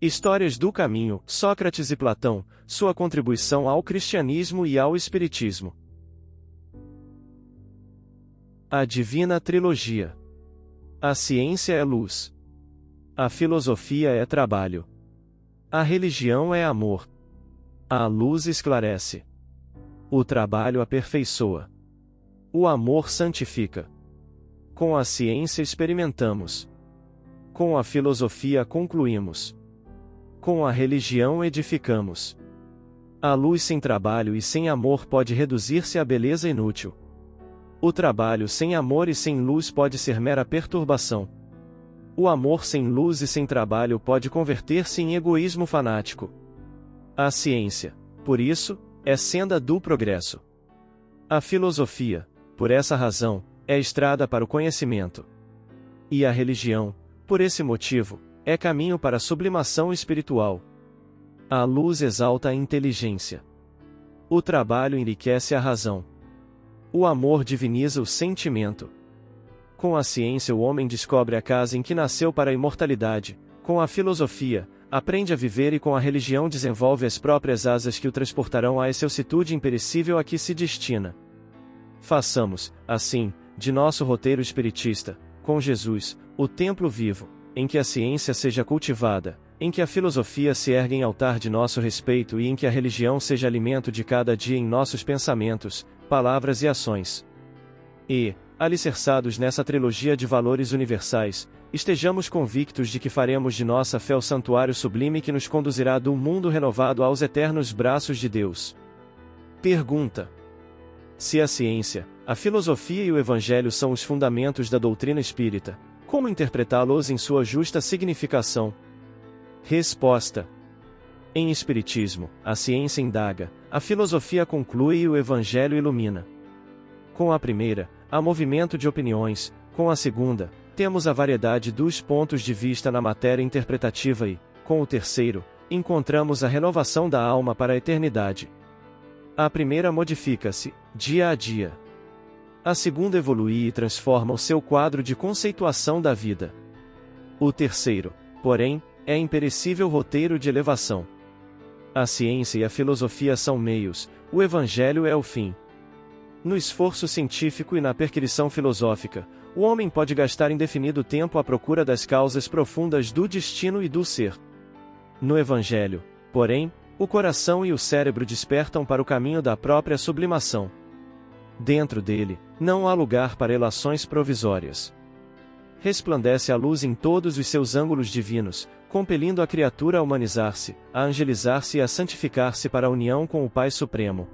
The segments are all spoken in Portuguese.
Histórias do Caminho, Sócrates e Platão, sua contribuição ao cristianismo e ao espiritismo. A Divina Trilogia. A ciência é luz. A filosofia é trabalho. A religião é amor. A luz esclarece. O trabalho aperfeiçoa. O amor santifica. Com a ciência experimentamos. Com a filosofia concluímos. Com a religião edificamos. A luz sem trabalho e sem amor pode reduzir-se à beleza inútil. O trabalho sem amor e sem luz pode ser mera perturbação. O amor sem luz e sem trabalho pode converter-se em egoísmo fanático. A ciência, por isso, é senda do progresso. A filosofia, por essa razão, é estrada para o conhecimento. E a religião, por esse motivo, é caminho para a sublimação espiritual. A luz exalta a inteligência. O trabalho enriquece a razão. O amor diviniza o sentimento. Com a ciência o homem descobre a casa em que nasceu para a imortalidade, com a filosofia, aprende a viver e com a religião desenvolve as próprias asas que o transportarão à excelsitude imperecível a que se destina. Façamos, assim, de nosso roteiro espiritista, com Jesus, o templo vivo, em que a ciência seja cultivada, em que a filosofia se ergue em altar de nosso respeito e em que a religião seja alimento de cada dia em nossos pensamentos, palavras e ações. E, alicerçados nessa trilogia de valores universais, estejamos convictos de que faremos de nossa fé o santuário sublime que nos conduzirá do mundo renovado aos eternos braços de Deus. Pergunta: se a ciência, a filosofia e o evangelho são os fundamentos da doutrina espírita, como interpretá-los em sua justa significação? Resposta: em espiritismo, a ciência indaga, a filosofia conclui e o evangelho ilumina. Com a primeira, há movimento de opiniões, com a segunda, temos a variedade dos pontos de vista na matéria interpretativa e, com o terceiro, encontramos a renovação da alma para a eternidade. A primeira modifica-se, dia a dia. A segunda evolui e transforma o seu quadro de conceituação da vida. O terceiro, porém, é imperecível roteiro de elevação. A ciência e a filosofia são meios, o evangelho é o fim. No esforço científico e na perquisição filosófica, o homem pode gastar indefinido tempo à procura das causas profundas do destino e do ser. No evangelho, porém, o coração e o cérebro despertam para o caminho da própria sublimação. Dentro dele, não há lugar para elações provisórias. Resplandece a luz em todos os seus ângulos divinos, compelindo a criatura a humanizar-se, a angelizar-se e a santificar-se para a união com o Pai Supremo.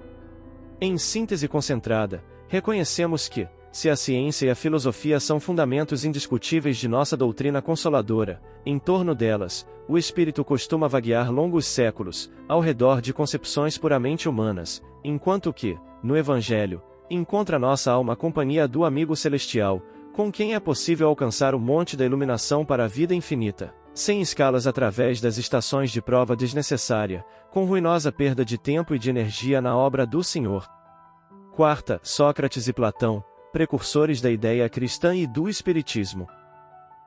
Em síntese concentrada, reconhecemos que, se a ciência e a filosofia são fundamentos indiscutíveis de nossa doutrina consoladora, em torno delas, o espírito costuma vaguear longos séculos, ao redor de concepções puramente humanas, enquanto que, no Evangelho, encontra nossa alma a companhia do amigo celestial, com quem é possível alcançar o monte da iluminação para a vida infinita, sem escalas através das estações de prova desnecessária, com ruinosa perda de tempo e de energia na obra do Senhor. Quarta, Sócrates e Platão, precursores da ideia cristã e do espiritismo.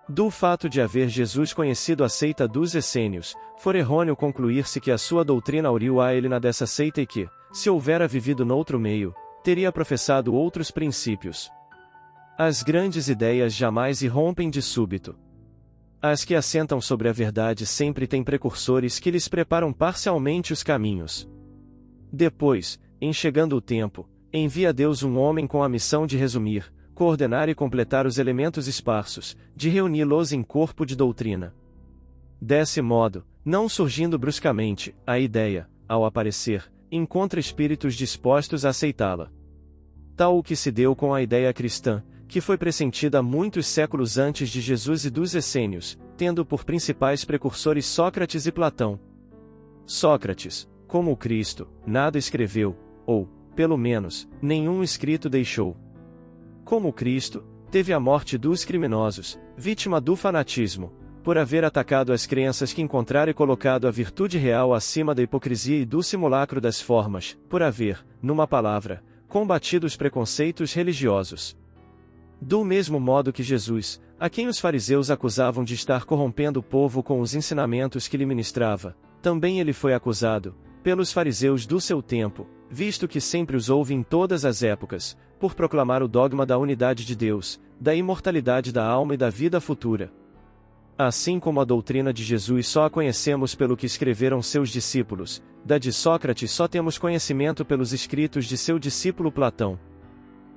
Do fato de haver Jesus conhecido a seita dos essênios, for errôneo concluir-se que a sua doutrina auriu a ele na dessa seita e que, se houvera vivido noutro meio, teria professado outros princípios. As grandes ideias jamais irrompem de súbito. As que assentam sobre a verdade sempre têm precursores que lhes preparam parcialmente os caminhos. Depois, em chegando o tempo, envia Deus um homem com a missão de resumir, coordenar e completar os elementos esparsos, de reuni-los em corpo de doutrina. Desse modo, não surgindo bruscamente, a ideia, ao aparecer, encontra espíritos dispostos a aceitá-la. Tal o que se deu com a ideia cristã, que foi pressentida muitos séculos antes de Jesus e dos essênios, tendo por principais precursores Sócrates e Platão. Sócrates, como o Cristo, nada escreveu, ou, pelo menos, nenhum escrito deixou. Como o Cristo, teve a morte dos criminosos, vítima do fanatismo, por haver atacado as crenças que encontrara e colocado a virtude real acima da hipocrisia e do simulacro das formas, por haver, numa palavra, combatido os preconceitos religiosos. Do mesmo modo que Jesus, a quem os fariseus acusavam de estar corrompendo o povo com os ensinamentos que lhe ministrava, também ele foi acusado, pelos fariseus do seu tempo, visto que sempre os houve em todas as épocas, por proclamar o dogma da unidade de Deus, da imortalidade da alma e da vida futura. Assim como a doutrina de Jesus só a conhecemos pelo que escreveram seus discípulos, da de Sócrates só temos conhecimento pelos escritos de seu discípulo Platão.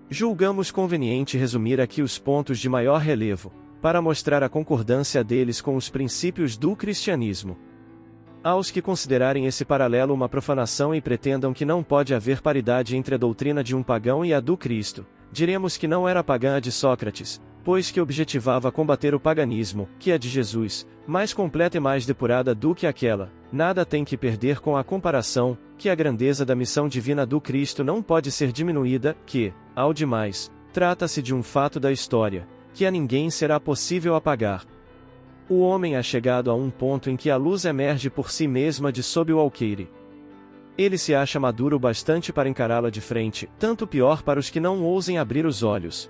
Julgamos conveniente resumir aqui os pontos de maior relevo, para mostrar a concordância deles com os princípios do cristianismo. Aos que considerarem esse paralelo uma profanação e pretendam que não pode haver paridade entre a doutrina de um pagão e a do Cristo, diremos que não era pagã a de Sócrates, pois que objetivava combater o paganismo, que a de Jesus, mais completa e mais depurada do que aquela, nada tem que perder com a comparação, que a grandeza da missão divina do Cristo não pode ser diminuída, que, ao demais, trata-se de um fato da história, que a ninguém será possível apagar. O homem é chegado a um ponto em que a luz emerge por si mesma de sob o alqueire. Ele se acha maduro bastante para encará-la de frente, tanto pior para os que não ousem abrir os olhos.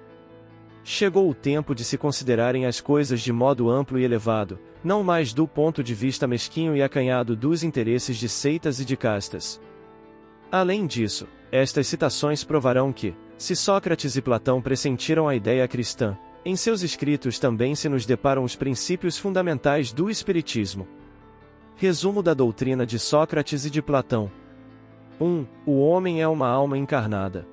Chegou o tempo de se considerarem as coisas de modo amplo e elevado, não mais do ponto de vista mesquinho e acanhado dos interesses de seitas e de castas. Além disso, estas citações provarão que, se Sócrates e Platão pressentiram a ideia cristã, em seus escritos também se nos deparam os princípios fundamentais do Espiritismo. Resumo da doutrina de Sócrates e de Platão. 1. O homem é uma alma encarnada.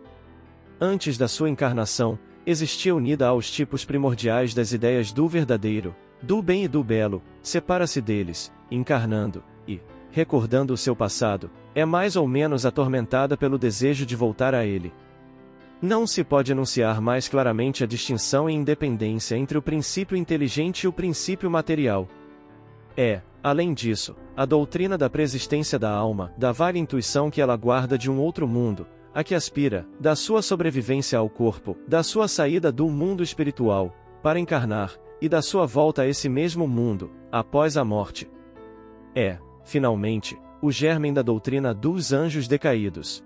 Antes da sua encarnação, existia unida aos tipos primordiais das ideias do verdadeiro, do bem e do belo, separa-se deles, encarnando, e, recordando o seu passado, é mais ou menos atormentada pelo desejo de voltar a ele. Não se pode enunciar mais claramente a distinção e independência entre o princípio inteligente e o princípio material. Além disso, a doutrina da preexistência da alma, da vaga intuição que ela guarda de um outro mundo, a que aspira, da sua sobrevivência ao corpo, da sua saída do mundo espiritual, para encarnar, e da sua volta a esse mesmo mundo, após a morte. Finalmente, o germen da doutrina dos anjos decaídos.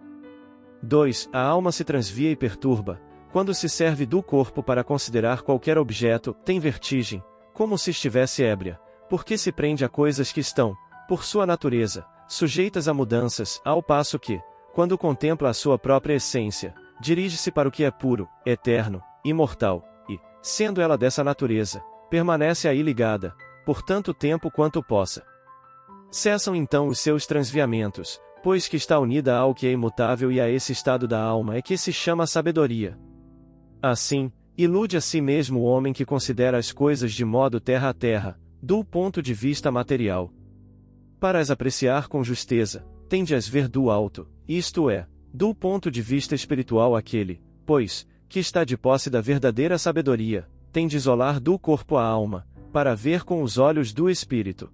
2. A alma se transvia e perturba, quando se serve do corpo para considerar qualquer objeto, tem vertigem, como se estivesse ébria, porque se prende a coisas que estão, por sua natureza, sujeitas a mudanças, ao passo que, quando contempla a sua própria essência, dirige-se para o que é puro, eterno, imortal, e, sendo ela dessa natureza, permanece aí ligada, por tanto tempo quanto possa. Cessam então os seus transviamentos, pois que está unida ao que é imutável e a esse estado da alma é que se chama sabedoria. Assim, ilude a si mesmo o homem que considera as coisas de modo terra a terra, do ponto de vista material. Para as apreciar com justeza, tem de as ver do alto, isto é, do ponto de vista espiritual aquele, pois, que está de posse da verdadeira sabedoria, tem de isolar do corpo a alma, para ver com os olhos do espírito.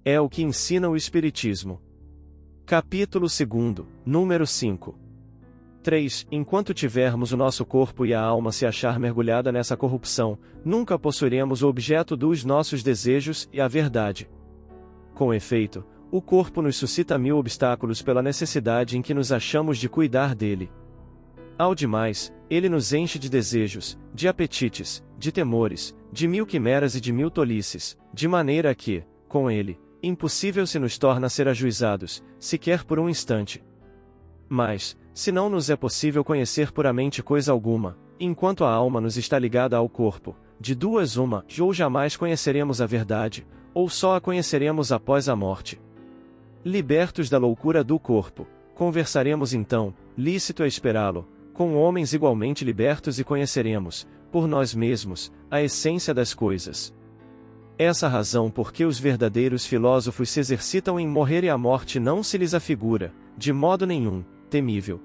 É o que ensina o Espiritismo. Capítulo 2, número 5. 3. Enquanto tivermos o nosso corpo e a alma se achar mergulhada nessa corrupção, nunca possuiremos o objeto dos nossos desejos e a verdade. Com efeito, o corpo nos suscita 1000 obstáculos pela necessidade em que nos achamos de cuidar dele. Ao demais, ele nos enche de desejos, de apetites, de temores, de 1000 quimeras e de 1000 tolices, de maneira que, com ele, impossível se nos torna ser ajuizados, sequer por um instante. Mas, se não nos é possível conhecer puramente coisa alguma, enquanto a alma nos está ligada ao corpo, de duas uma, ou jamais conheceremos a verdade, ou só a conheceremos após a morte. Libertos da loucura do corpo, conversaremos então, lícito é esperá-lo, com homens igualmente libertos e conheceremos, por nós mesmos, a essência das coisas. Essa razão por que os verdadeiros filósofos se exercitam em morrer e a morte não se lhes afigura, de modo nenhum, temível.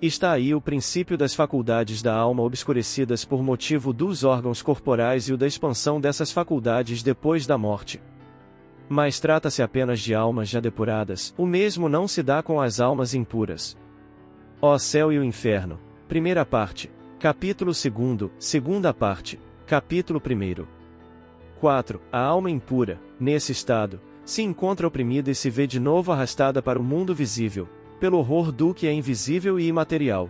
Está aí o princípio das faculdades da alma obscurecidas por motivo dos órgãos corporais e o da expansão dessas faculdades depois da morte. Mas trata-se apenas de almas já depuradas, o mesmo não se dá com as almas impuras. Ó céu e o inferno. Primeira parte. Capítulo 2, segunda parte. Capítulo 1. 4. A alma impura, nesse estado, se encontra oprimida e se vê de novo arrastada para o mundo visível, pelo horror do que é invisível e imaterial.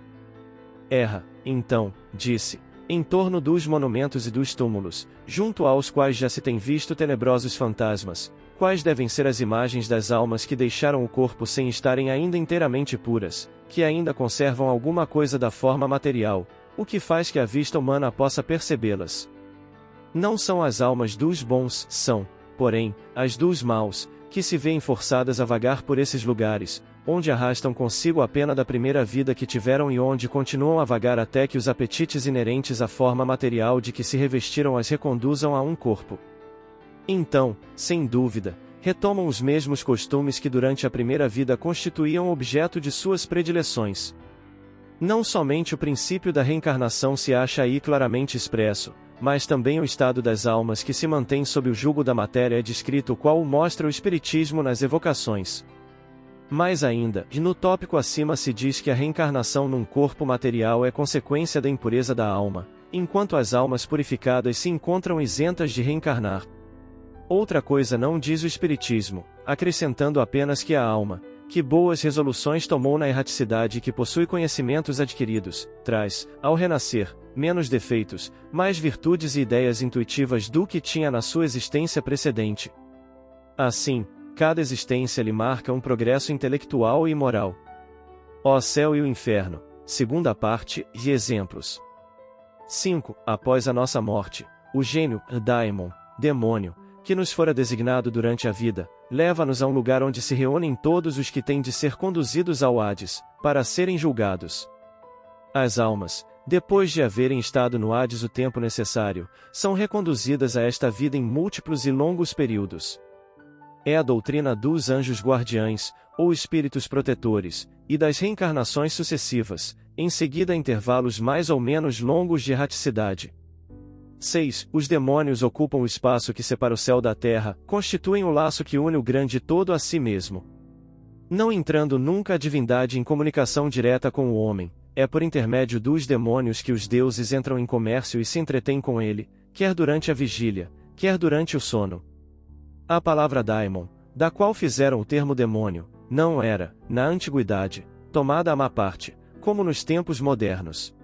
Erra, então, disse, em torno dos monumentos e dos túmulos, junto aos quais já se tem visto tenebrosos fantasmas, quais devem ser as imagens das almas que deixaram o corpo sem estarem ainda inteiramente puras, que ainda conservam alguma coisa da forma material, o que faz que a vista humana possa percebê-las. Não são as almas dos bons, são, porém, as dos maus, que se veem forçadas a vagar por esses lugares, onde arrastam consigo a pena da primeira vida que tiveram e onde continuam a vagar até que os apetites inerentes à forma material de que se revestiram as reconduzam a um corpo. Então, sem dúvida, retomam os mesmos costumes que durante a primeira vida constituíam objeto de suas predileções. Não somente o princípio da reencarnação se acha aí claramente expresso, mas também o estado das almas que se mantém sob o jugo da matéria é descrito, o qual mostra o espiritismo nas evocações. Mais ainda, no tópico acima se diz que a reencarnação num corpo material é consequência da impureza da alma, enquanto as almas purificadas se encontram isentas de reencarnar. Outra coisa não diz o espiritismo, acrescentando apenas que a alma, que boas resoluções tomou na erraticidade e que possui conhecimentos adquiridos, traz, ao renascer, menos defeitos, mais virtudes e ideias intuitivas do que tinha na sua existência precedente. Assim, cada existência lhe marca um progresso intelectual e moral. Ó céu e o inferno, segunda parte, e exemplos. 5. Após a nossa morte, o gênio, daimon, demônio, que nos fora designado durante a vida, leva-nos a um lugar onde se reúnem todos os que têm de ser conduzidos ao Hades, para serem julgados. As almas, depois de haverem estado no Hades o tempo necessário, são reconduzidas a esta vida em múltiplos e longos períodos. É a doutrina dos anjos guardiães, ou espíritos protetores, e das reencarnações sucessivas, em seguida a intervalos mais ou menos longos de erraticidade. 6. Os demônios ocupam o espaço que separa o céu da terra, constituem o laço que une o grande todo a si mesmo. Não entrando nunca a divindade em comunicação direta com o homem, é por intermédio dos demônios que os deuses entram em comércio e se entretêm com ele, quer durante a vigília, quer durante o sono. A palavra daimon, da qual fizeram o termo demônio, não era, na antiguidade, tomada à má parte, como nos tempos modernos.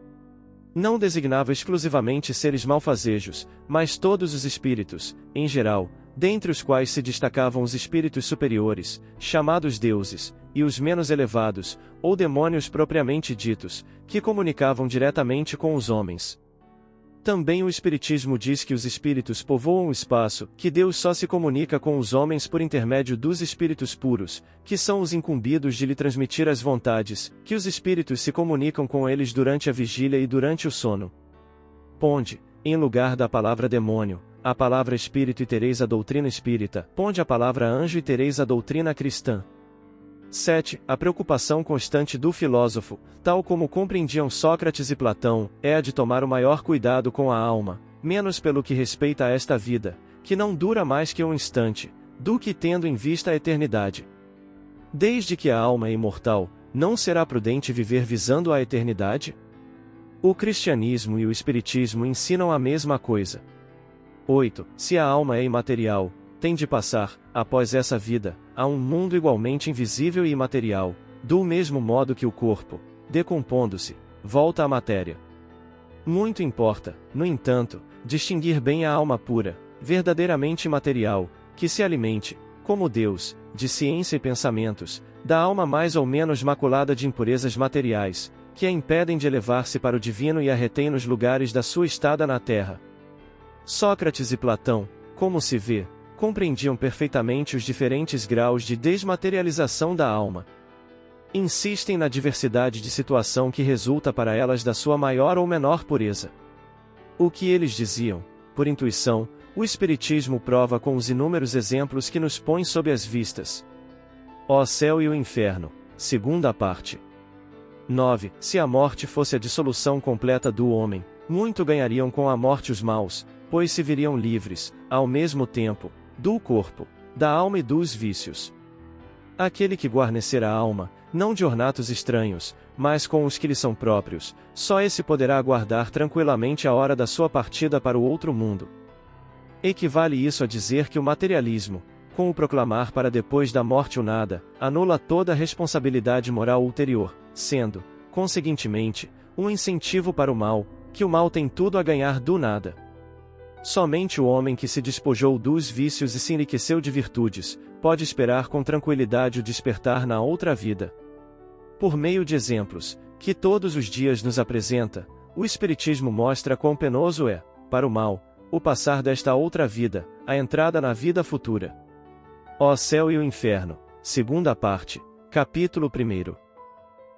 Não designava exclusivamente seres malfazejos, mas todos os espíritos, em geral, dentre os quais se destacavam os espíritos superiores, chamados deuses, e os menos elevados, ou demônios propriamente ditos, que comunicavam diretamente com os homens. Também o Espiritismo diz que os espíritos povoam o espaço, que Deus só se comunica com os homens por intermédio dos espíritos puros, que são os incumbidos de lhe transmitir as vontades, que os espíritos se comunicam com eles durante a vigília e durante o sono. Ponde, em lugar da palavra demônio, a palavra espírito e tereis a doutrina espírita, ponde a palavra anjo e tereis a doutrina cristã. 7. A preocupação constante do filósofo, tal como compreendiam Sócrates e Platão, é a de tomar o maior cuidado com a alma, menos pelo que respeita a esta vida, que não dura mais que um instante, do que tendo em vista a eternidade. Desde que a alma é imortal, não será prudente viver visando a eternidade? O cristianismo e o espiritismo ensinam a mesma coisa. 8. Se a alma é imaterial, tem de passar, após essa vida, a um mundo igualmente invisível e imaterial, do mesmo modo que o corpo, decompondo-se, volta à matéria. Muito importa, no entanto, distinguir bem a alma pura, verdadeiramente imaterial, que se alimente, como Deus, de ciência e pensamentos, da alma mais ou menos maculada de impurezas materiais, que a impedem de elevar-se para o divino e a retém nos lugares da sua estada na terra. Sócrates e Platão, como se vê, compreendiam perfeitamente os diferentes graus de desmaterialização da alma. Insistem na diversidade de situação que resulta para elas da sua maior ou menor pureza. O que eles diziam, por intuição, o Espiritismo prova com os inúmeros exemplos que nos põe sob as vistas. Ó céu e o inferno, segunda parte. 9. Se a morte fosse a dissolução completa do homem, muito ganhariam com a morte os maus, pois se viriam livres, ao mesmo tempo, do corpo, da alma e dos vícios. Aquele que guarnecer a alma, não de ornatos estranhos, mas com os que lhe são próprios, só esse poderá aguardar tranquilamente a hora da sua partida para o outro mundo. Equivale isso a dizer que o materialismo, com o proclamar para depois da morte o nada, anula toda a responsabilidade moral ulterior, sendo, conseguintemente, um incentivo para o mal, que o mal tem tudo a ganhar do nada. Somente o homem que se despojou dos vícios e se enriqueceu de virtudes, pode esperar com tranquilidade o despertar na outra vida. Por meio de exemplos, que todos os dias nos apresenta, o Espiritismo mostra quão penoso é, para o mal, o passar desta outra vida, a entrada na vida futura. Ó Céu e o Inferno, segunda parte, capítulo 1.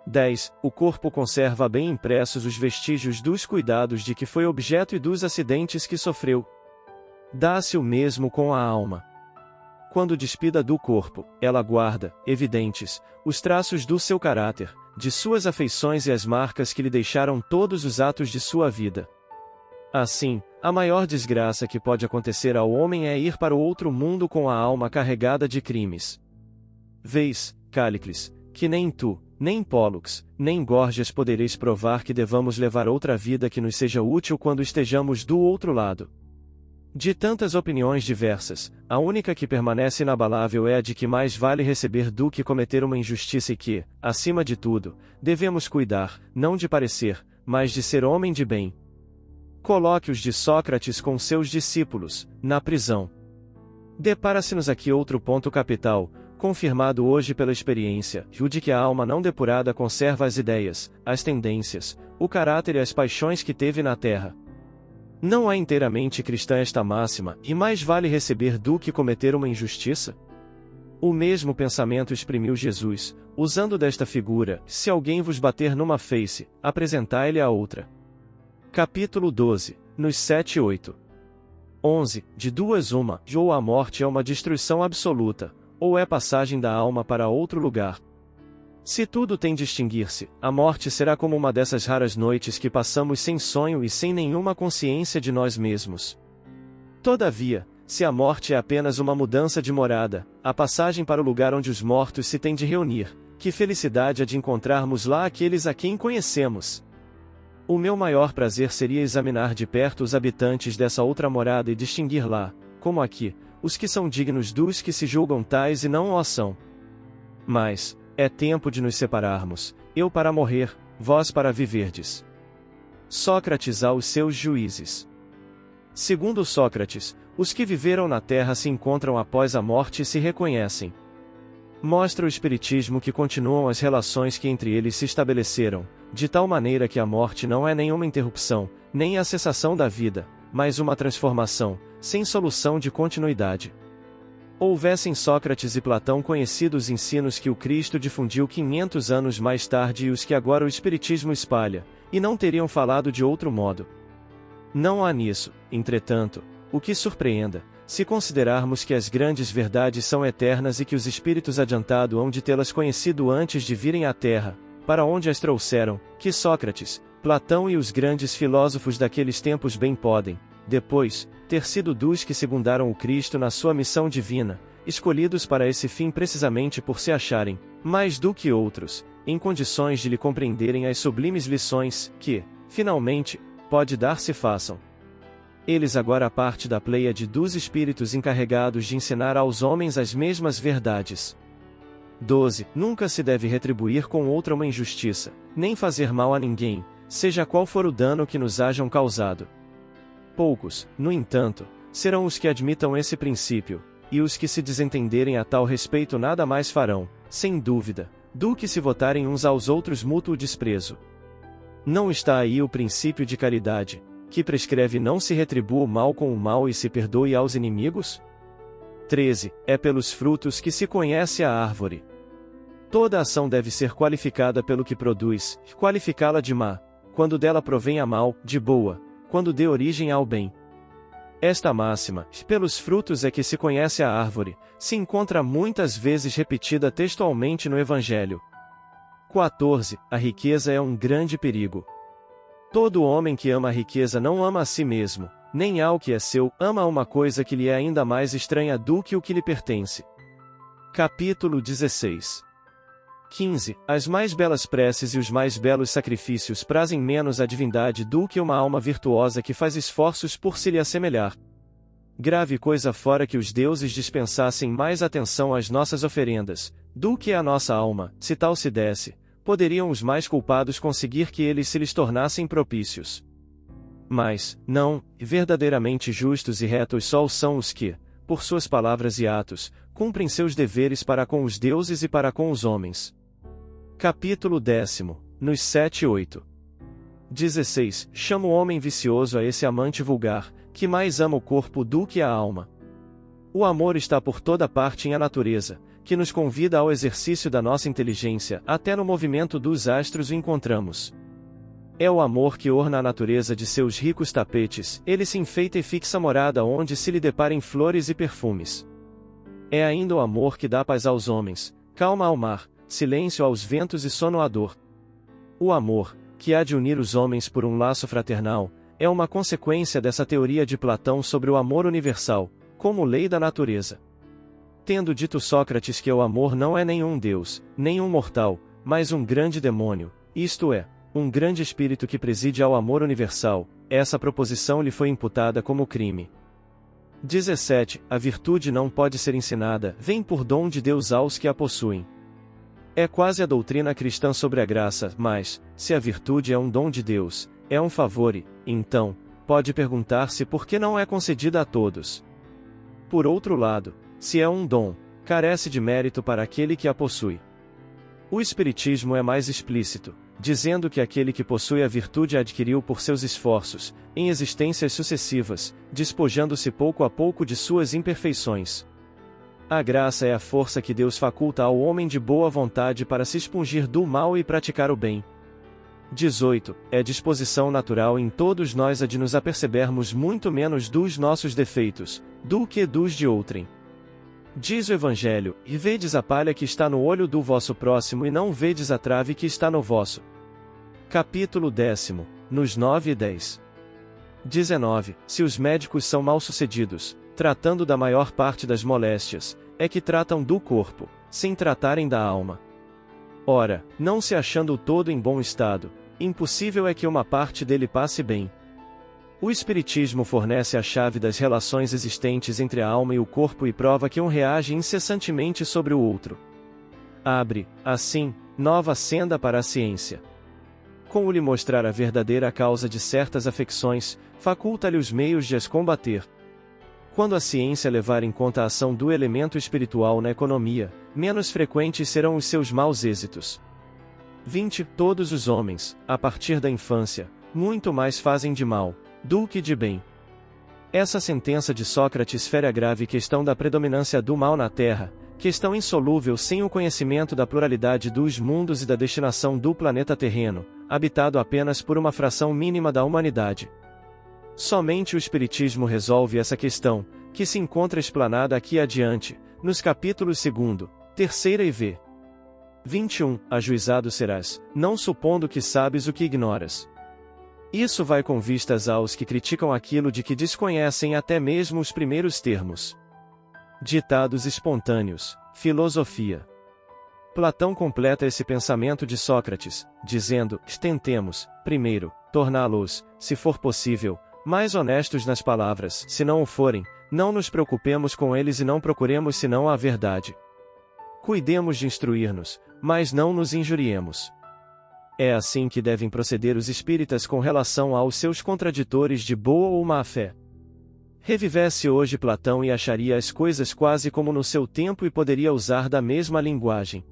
10. O corpo conserva bem impressos os vestígios dos cuidados de que foi objeto e dos acidentes que sofreu. Dá-se o mesmo com a alma. Quando despida do corpo, ela guarda, evidentes, os traços do seu caráter, de suas afeições e as marcas que lhe deixaram todos os atos de sua vida. Assim, a maior desgraça que pode acontecer ao homem é ir para o outro mundo com a alma carregada de crimes. Vês, Cállicles, que nem tu, nem Pólux, nem Górgias podereis provar que devamos levar outra vida que nos seja útil quando estejamos do outro lado. De tantas opiniões diversas, a única que permanece inabalável é a de que mais vale receber do que cometer uma injustiça e que, acima de tudo, devemos cuidar, não de parecer, mas de ser homem de bem. Colóquios de Sócrates com seus discípulos, na prisão. Depara-se-nos aqui outro ponto capital, confirmado hoje pela experiência, o de que a alma não depurada conserva as ideias, as tendências, o caráter e as paixões que teve na terra. Não é inteiramente cristã esta máxima, e mais vale receber do que cometer uma injustiça? O mesmo pensamento exprimiu Jesus, usando desta figura: se alguém vos bater numa face, apresentai-lhe a outra. Capítulo 12, nos 7 e 8. 11. De duas uma, ou a morte é uma destruição absoluta, ou é passagem da alma para outro lugar. Se tudo tem de extinguir-se, a morte será como uma dessas raras noites que passamos sem sonho e sem nenhuma consciência de nós mesmos. Todavia, se a morte é apenas uma mudança de morada, a passagem para o lugar onde os mortos se têm de reunir, que felicidade a de encontrarmos lá aqueles a quem conhecemos! O meu maior prazer seria examinar de perto os habitantes dessa outra morada e distinguir lá, como aqui, os que são dignos dos que se julgam tais e não o são. Mas, é tempo de nos separarmos, eu para morrer, vós para viverdes. Sócrates aos seus juízes. Segundo Sócrates, os que viveram na terra se encontram após a morte e se reconhecem. Mostra o Espiritismo que continuam as relações que entre eles se estabeleceram, de tal maneira que a morte não é nenhuma interrupção, nem a cessação da vida, mas uma transformação, sem solução de continuidade. Houvessem Sócrates e Platão conhecido os ensinos que o Cristo difundiu 500 anos mais tarde e os que agora o Espiritismo espalha, e não teriam falado de outro modo. Não há nisso, entretanto, o que surpreenda, se considerarmos que as grandes verdades são eternas e que os espíritos adiantado hão de tê-las conhecido antes de virem à Terra, para onde as trouxeram, que Sócrates, Platão e os grandes filósofos daqueles tempos bem podem, depois, ter sido dos que secundaram o Cristo na sua missão divina, escolhidos para esse fim precisamente por se acharem, mais do que outros, em condições de lhe compreenderem as sublimes lições, que, finalmente, pode dar-se façam. Eles agora parte da pleiade dos espíritos encarregados de ensinar aos homens as mesmas verdades. 12. Nunca se deve retribuir com outra uma injustiça, nem fazer mal a ninguém, seja qual for o dano que nos hajam causado. Poucos, no entanto, serão os que admitam esse princípio, e os que se desentenderem a tal respeito nada mais farão, sem dúvida, do que se votarem uns aos outros mútuo desprezo. Não está aí o princípio de caridade, que prescreve não se retribua o mal com o mal e se perdoe aos inimigos? 13. É pelos frutos que se conhece a árvore. Toda ação deve ser qualificada pelo que produz, qualificá-la de má, quando dela provém a mal, de boa, quando dê origem ao bem. Esta máxima, pelos frutos é que se conhece a árvore, se encontra muitas vezes repetida textualmente no Evangelho. 14. A riqueza é um grande perigo. Todo homem que ama a riqueza não ama a si mesmo, nem ao que é seu, ama uma coisa que lhe é ainda mais estranha do que o que lhe pertence. Capítulo 16. 15. As mais belas preces e os mais belos sacrifícios prazem menos a divindade do que uma alma virtuosa que faz esforços por se lhe assemelhar. Grave coisa fora que os deuses dispensassem mais atenção às nossas oferendas, do que à nossa alma, se tal se desse, poderiam os mais culpados conseguir que eles se lhes tornassem propícios. Mas, não, verdadeiramente justos e retos só são os que, por suas palavras e atos, cumprem seus deveres para com os deuses e para com os homens. Capítulo 10, nos 7 e 8. 16. Chama o homem vicioso a esse amante vulgar, que mais ama o corpo do que a alma. O amor está por toda parte em a natureza, que nos convida ao exercício da nossa inteligência, até no movimento dos astros o encontramos. É o amor que orna a natureza de seus ricos tapetes, ele se enfeita e fixa morada onde se lhe deparem flores e perfumes. É ainda o amor que dá paz aos homens, calma ao mar, silêncio aos ventos e sono à dor. O amor, que há de unir os homens por um laço fraternal, é uma consequência dessa teoria de Platão sobre o amor universal, como lei da natureza. Tendo dito Sócrates que o amor não é nenhum deus, nenhum mortal, mas um grande demônio, isto é, um grande espírito que preside ao amor universal, essa proposição lhe foi imputada como crime. 17. A virtude não pode ser ensinada, vem por dom de Deus aos que a possuem. É quase a doutrina cristã sobre a graça, mas, se a virtude é um dom de Deus, é um favor e, então, pode perguntar-se por que não é concedida a todos. Por outro lado, se é um dom, carece de mérito para aquele que a possui. O Espiritismo é mais explícito, dizendo que aquele que possui a virtude a adquiriu por seus esforços, em existências sucessivas, despojando-se pouco a pouco de suas imperfeições. A graça é a força que Deus faculta ao homem de boa vontade para se expungir do mal e praticar o bem. 18. É disposição natural em todos nós a de nos apercebermos muito menos dos nossos defeitos, do que dos de outrem. Diz o Evangelho, e vedes a palha que está no olho do vosso próximo e não vedes a trave que está no vosso. Capítulo 10, nos 9 e 10. 19. Se os médicos são mal-sucedidos, tratando da maior parte das moléstias, é que tratam do corpo, sem tratarem da alma. Ora, não se achando o todo em bom estado, impossível é que uma parte dele passe bem. O Espiritismo fornece a chave das relações existentes entre a alma e o corpo e prova que um reage incessantemente sobre o outro. Abre, assim, nova senda para a ciência. Com o lhe mostrar a verdadeira causa de certas afecções, faculta-lhe os meios de as combater. Quando a ciência levar em conta a ação do elemento espiritual na economia, menos frequentes serão os seus maus êxitos. 20. Todos os homens, a partir da infância, muito mais fazem de mal do que de bem. Essa sentença de Sócrates fere a grave questão da predominância do mal na Terra, questão insolúvel sem o conhecimento da pluralidade dos mundos e da destinação do planeta terreno, habitado apenas por uma fração mínima da humanidade. Somente o Espiritismo resolve essa questão, que se encontra explanada aqui adiante, nos capítulos 2º, 3º e v. 21. Ajuizado serás, não supondo que sabes o que ignoras. Isso vai com vistas aos que criticam aquilo de que desconhecem até mesmo os primeiros termos. Ditados espontâneos, filosofia. Platão completa esse pensamento de Sócrates, dizendo: tentemos, primeiro, torná-los, se for possível, mais honestos nas palavras, se não o forem, não nos preocupemos com eles e não procuremos senão a verdade. Cuidemos de instruir-nos, mas não nos injuriemos. É assim que devem proceder os espíritas com relação aos seus contraditores de boa ou má fé. Revivesse hoje Platão e acharia as coisas quase como no seu tempo e poderia usar da mesma linguagem.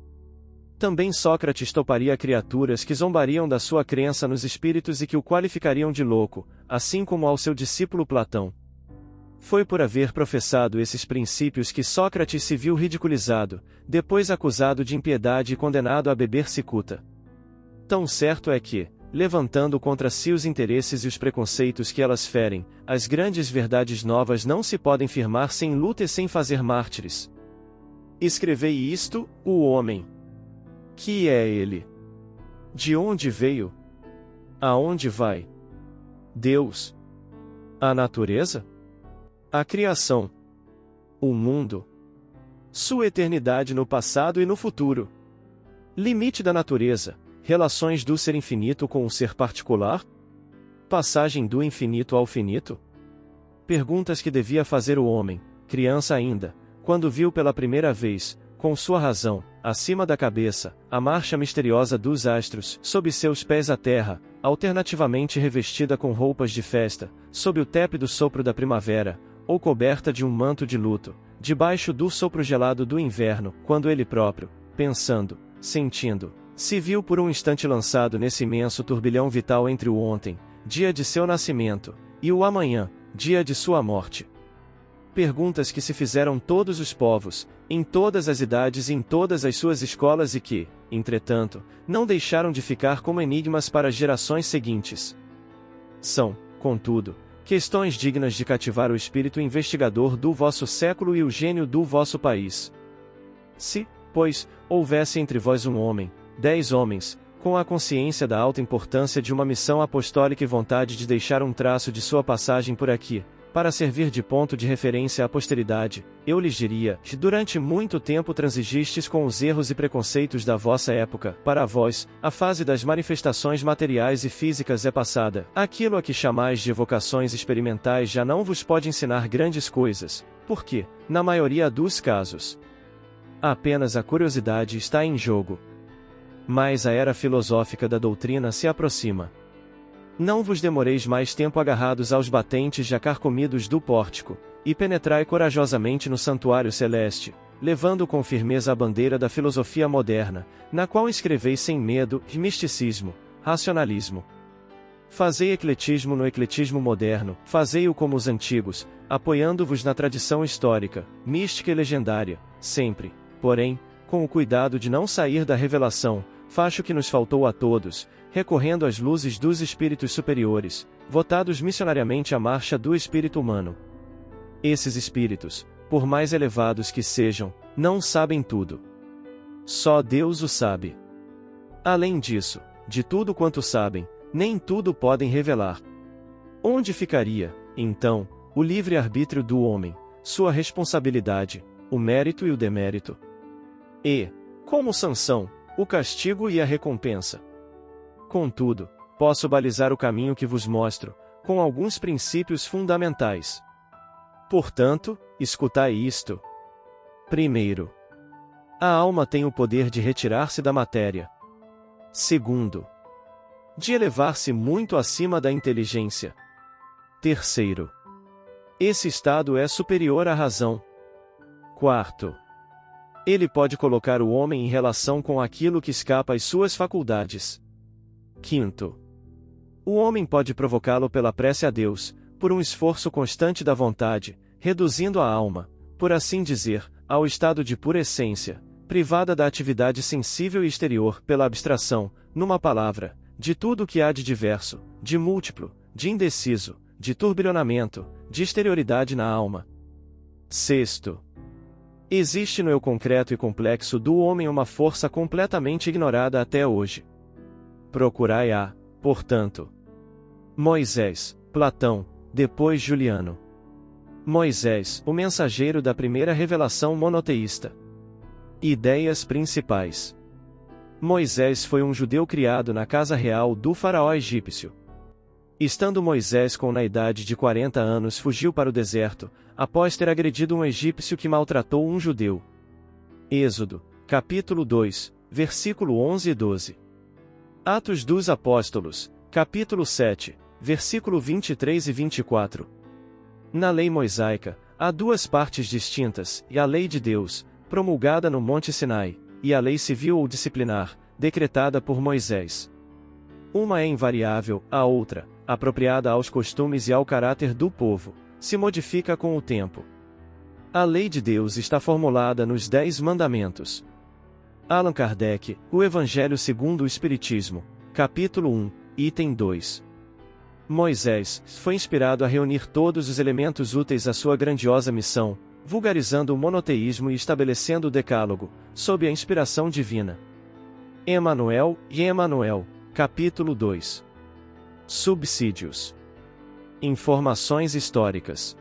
Também Sócrates toparia criaturas que zombariam da sua crença nos espíritos e que o qualificariam de louco, assim como ao seu discípulo Platão. Foi por haver professado esses princípios que Sócrates se viu ridiculizado, depois acusado de impiedade e condenado a beber cicuta. Tão certo é que, levantando contra si os interesses e os preconceitos que elas ferem, as grandes verdades novas não se podem firmar sem luta e sem fazer mártires. Escrevei isto, o homem. Que é ele? De onde veio? Aonde vai? Deus? A natureza? A criação? O mundo? Sua eternidade no passado e no futuro? Limite da natureza? Relações do ser infinito com o ser particular? Passagem do infinito ao finito? Perguntas que devia fazer o homem, criança ainda, quando viu pela primeira vez, com sua razão, acima da cabeça, a marcha misteriosa dos astros, sob seus pés a terra, alternativamente revestida com roupas de festa, sob o tépido sopro da primavera, ou coberta de um manto de luto, debaixo do sopro gelado do inverno, quando ele próprio, pensando, sentindo, se viu por um instante lançado nesse imenso turbilhão vital entre o ontem, dia de seu nascimento, e o amanhã, dia de sua morte. Perguntas que se fizeram todos os povos, em todas as idades e em todas as suas escolas e que, entretanto, não deixaram de ficar como enigmas para as gerações seguintes. São, contudo, questões dignas de cativar o espírito investigador do vosso século e o gênio do vosso país. Se, pois, houvesse entre vós um homem, 10 homens, com a consciência da alta importância de uma missão apostólica e vontade de deixar um traço de sua passagem por aqui, para servir de ponto de referência à posteridade, eu lhes diria, que durante muito tempo transigistes com os erros e preconceitos da vossa época, para vós, a fase das manifestações materiais e físicas é passada, aquilo a que chamais de evocações experimentais já não vos pode ensinar grandes coisas, porque, na maioria dos casos, apenas a curiosidade está em jogo. Mas a era filosófica da doutrina se aproxima. Não vos demoreis mais tempo agarrados aos batentes já carcomidos do pórtico, e penetrai corajosamente no santuário celeste, levando com firmeza a bandeira da filosofia moderna, na qual escreveis sem medo, misticismo, racionalismo. Fazei ecletismo no ecletismo moderno, fazei-o como os antigos, apoiando-vos na tradição histórica, mística e legendária, sempre, porém, com o cuidado de não sair da revelação, facho que nos faltou a todos, recorrendo às luzes dos espíritos superiores, votados missionariamente à marcha do espírito humano. Esses espíritos, por mais elevados que sejam, não sabem tudo. Só Deus o sabe. Além disso, de tudo quanto sabem, nem tudo podem revelar. Onde ficaria, então, o livre-arbítrio do homem, sua responsabilidade, o mérito e o demérito? E, como sanção, o castigo e a recompensa? Contudo, posso balizar o caminho que vos mostro, com alguns princípios fundamentais. Portanto, escutai isto. Primeiro, a alma tem o poder de retirar-se da matéria. Segundo, de elevar-se muito acima da inteligência. Terceiro, esse estado é superior à razão. Quarto, ele pode colocar o homem em relação com aquilo que escapa às suas faculdades. Quinto, o homem pode provocá-lo pela prece a Deus, por um esforço constante da vontade, reduzindo a alma, por assim dizer, ao estado de pura essência, privada da atividade sensível e exterior pela abstração, numa palavra, de tudo o que há de diverso, de múltiplo, de indeciso, de turbilhonamento, de exterioridade na alma. Sexto, existe no eu concreto e complexo do homem uma força completamente ignorada até hoje. Procurai-a, portanto. Moisés, Platão, depois Juliano. Moisés, o mensageiro da primeira revelação monoteísta. Ideias principais. Moisés foi um judeu criado na casa real do faraó egípcio. Estando Moisés com na idade de 40 anos fugiu para o deserto, após ter agredido um egípcio que maltratou um judeu. Êxodo, capítulo 2, versículo 11 e 12. Atos dos Apóstolos, capítulo 7, versículo 23 e 24. Na lei mosaica, há duas partes distintas, e a lei de Deus, promulgada no Monte Sinai, e a lei civil ou disciplinar, decretada por Moisés. Uma é invariável, a outra, apropriada aos costumes e ao caráter do povo, se modifica com o tempo. A lei de Deus está formulada nos 10 mandamentos. Allan Kardec, O Evangelho segundo o Espiritismo, capítulo 1, item 2. Moisés foi inspirado a reunir todos os elementos úteis à sua grandiosa missão, vulgarizando o monoteísmo e estabelecendo o decálogo, sob a inspiração divina. Emanuel e Emanuel, capítulo 2. Subsídios. Informações históricas.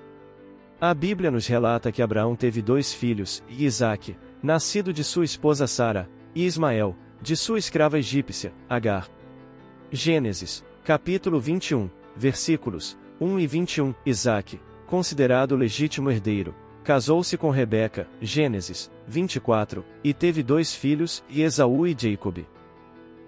A Bíblia nos relata que Abraão teve 2 filhos, Isaque, nascido de sua esposa Sara, e Ismael, de sua escrava egípcia, Agar. Gênesis, capítulo 21, versículos 1 e 21. Isaque, considerado legítimo herdeiro, casou-se com Rebeca, Gênesis 24, e teve 2 filhos, Esaú e Jacob.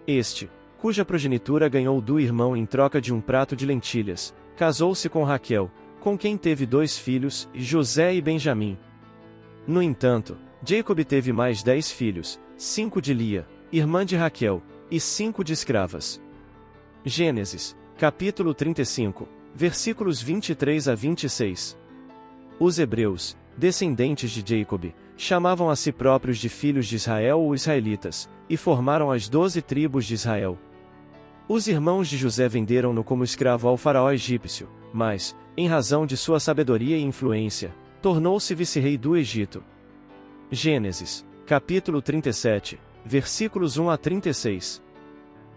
Este, cuja progenitura ganhou do irmão em troca de um prato de lentilhas, casou-se com Raquel, com quem teve 2 filhos, José e Benjamim. No entanto, Jacob teve mais 10 filhos, 5 de Lia, irmã de Raquel, e 5 de escravas. Gênesis, capítulo 35, versículos 23 a 26. Os hebreus, descendentes de Jacob, chamavam a si próprios de filhos de Israel ou israelitas, e formaram as 12 tribos de Israel. Os irmãos de José venderam-no como escravo ao faraó egípcio, mas, em razão de sua sabedoria e influência, tornou-se vice-rei do Egito. Gênesis, capítulo 37, versículos 1 a 36.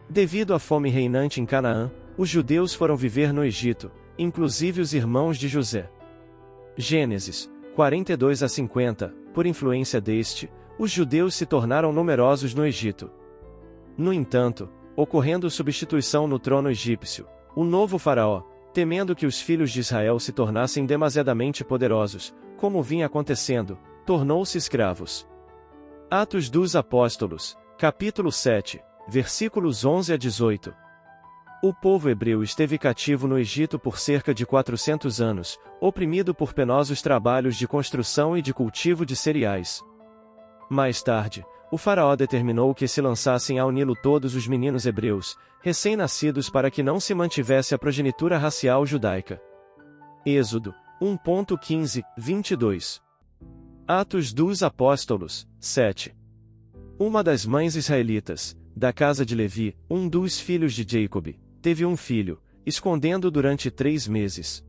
Devido à fome reinante em Canaã, os judeus foram viver no Egito, inclusive os irmãos de José. Gênesis, 42 a 50, por influência deste, os judeus se tornaram numerosos no Egito. No entanto, ocorrendo substituição no trono egípcio, o novo faraó, temendo que os filhos de Israel se tornassem demasiadamente poderosos, como vinha acontecendo, tornou-se escravos. Atos dos Apóstolos, capítulo 7, versículos 11 a 18. O povo hebreu esteve cativo no Egito por cerca de 400 anos, oprimido por penosos trabalhos de construção e de cultivo de cereais. Mais tarde, o faraó determinou que se lançassem ao Nilo todos os meninos hebreus, recém-nascidos, para que não se mantivesse a progenitura racial judaica. Êxodo, 1.15, 22. Atos dos Apóstolos, 7. Uma das mães israelitas, da casa de Levi, um dos filhos de Jacob, teve um filho, escondendo durante 3 meses.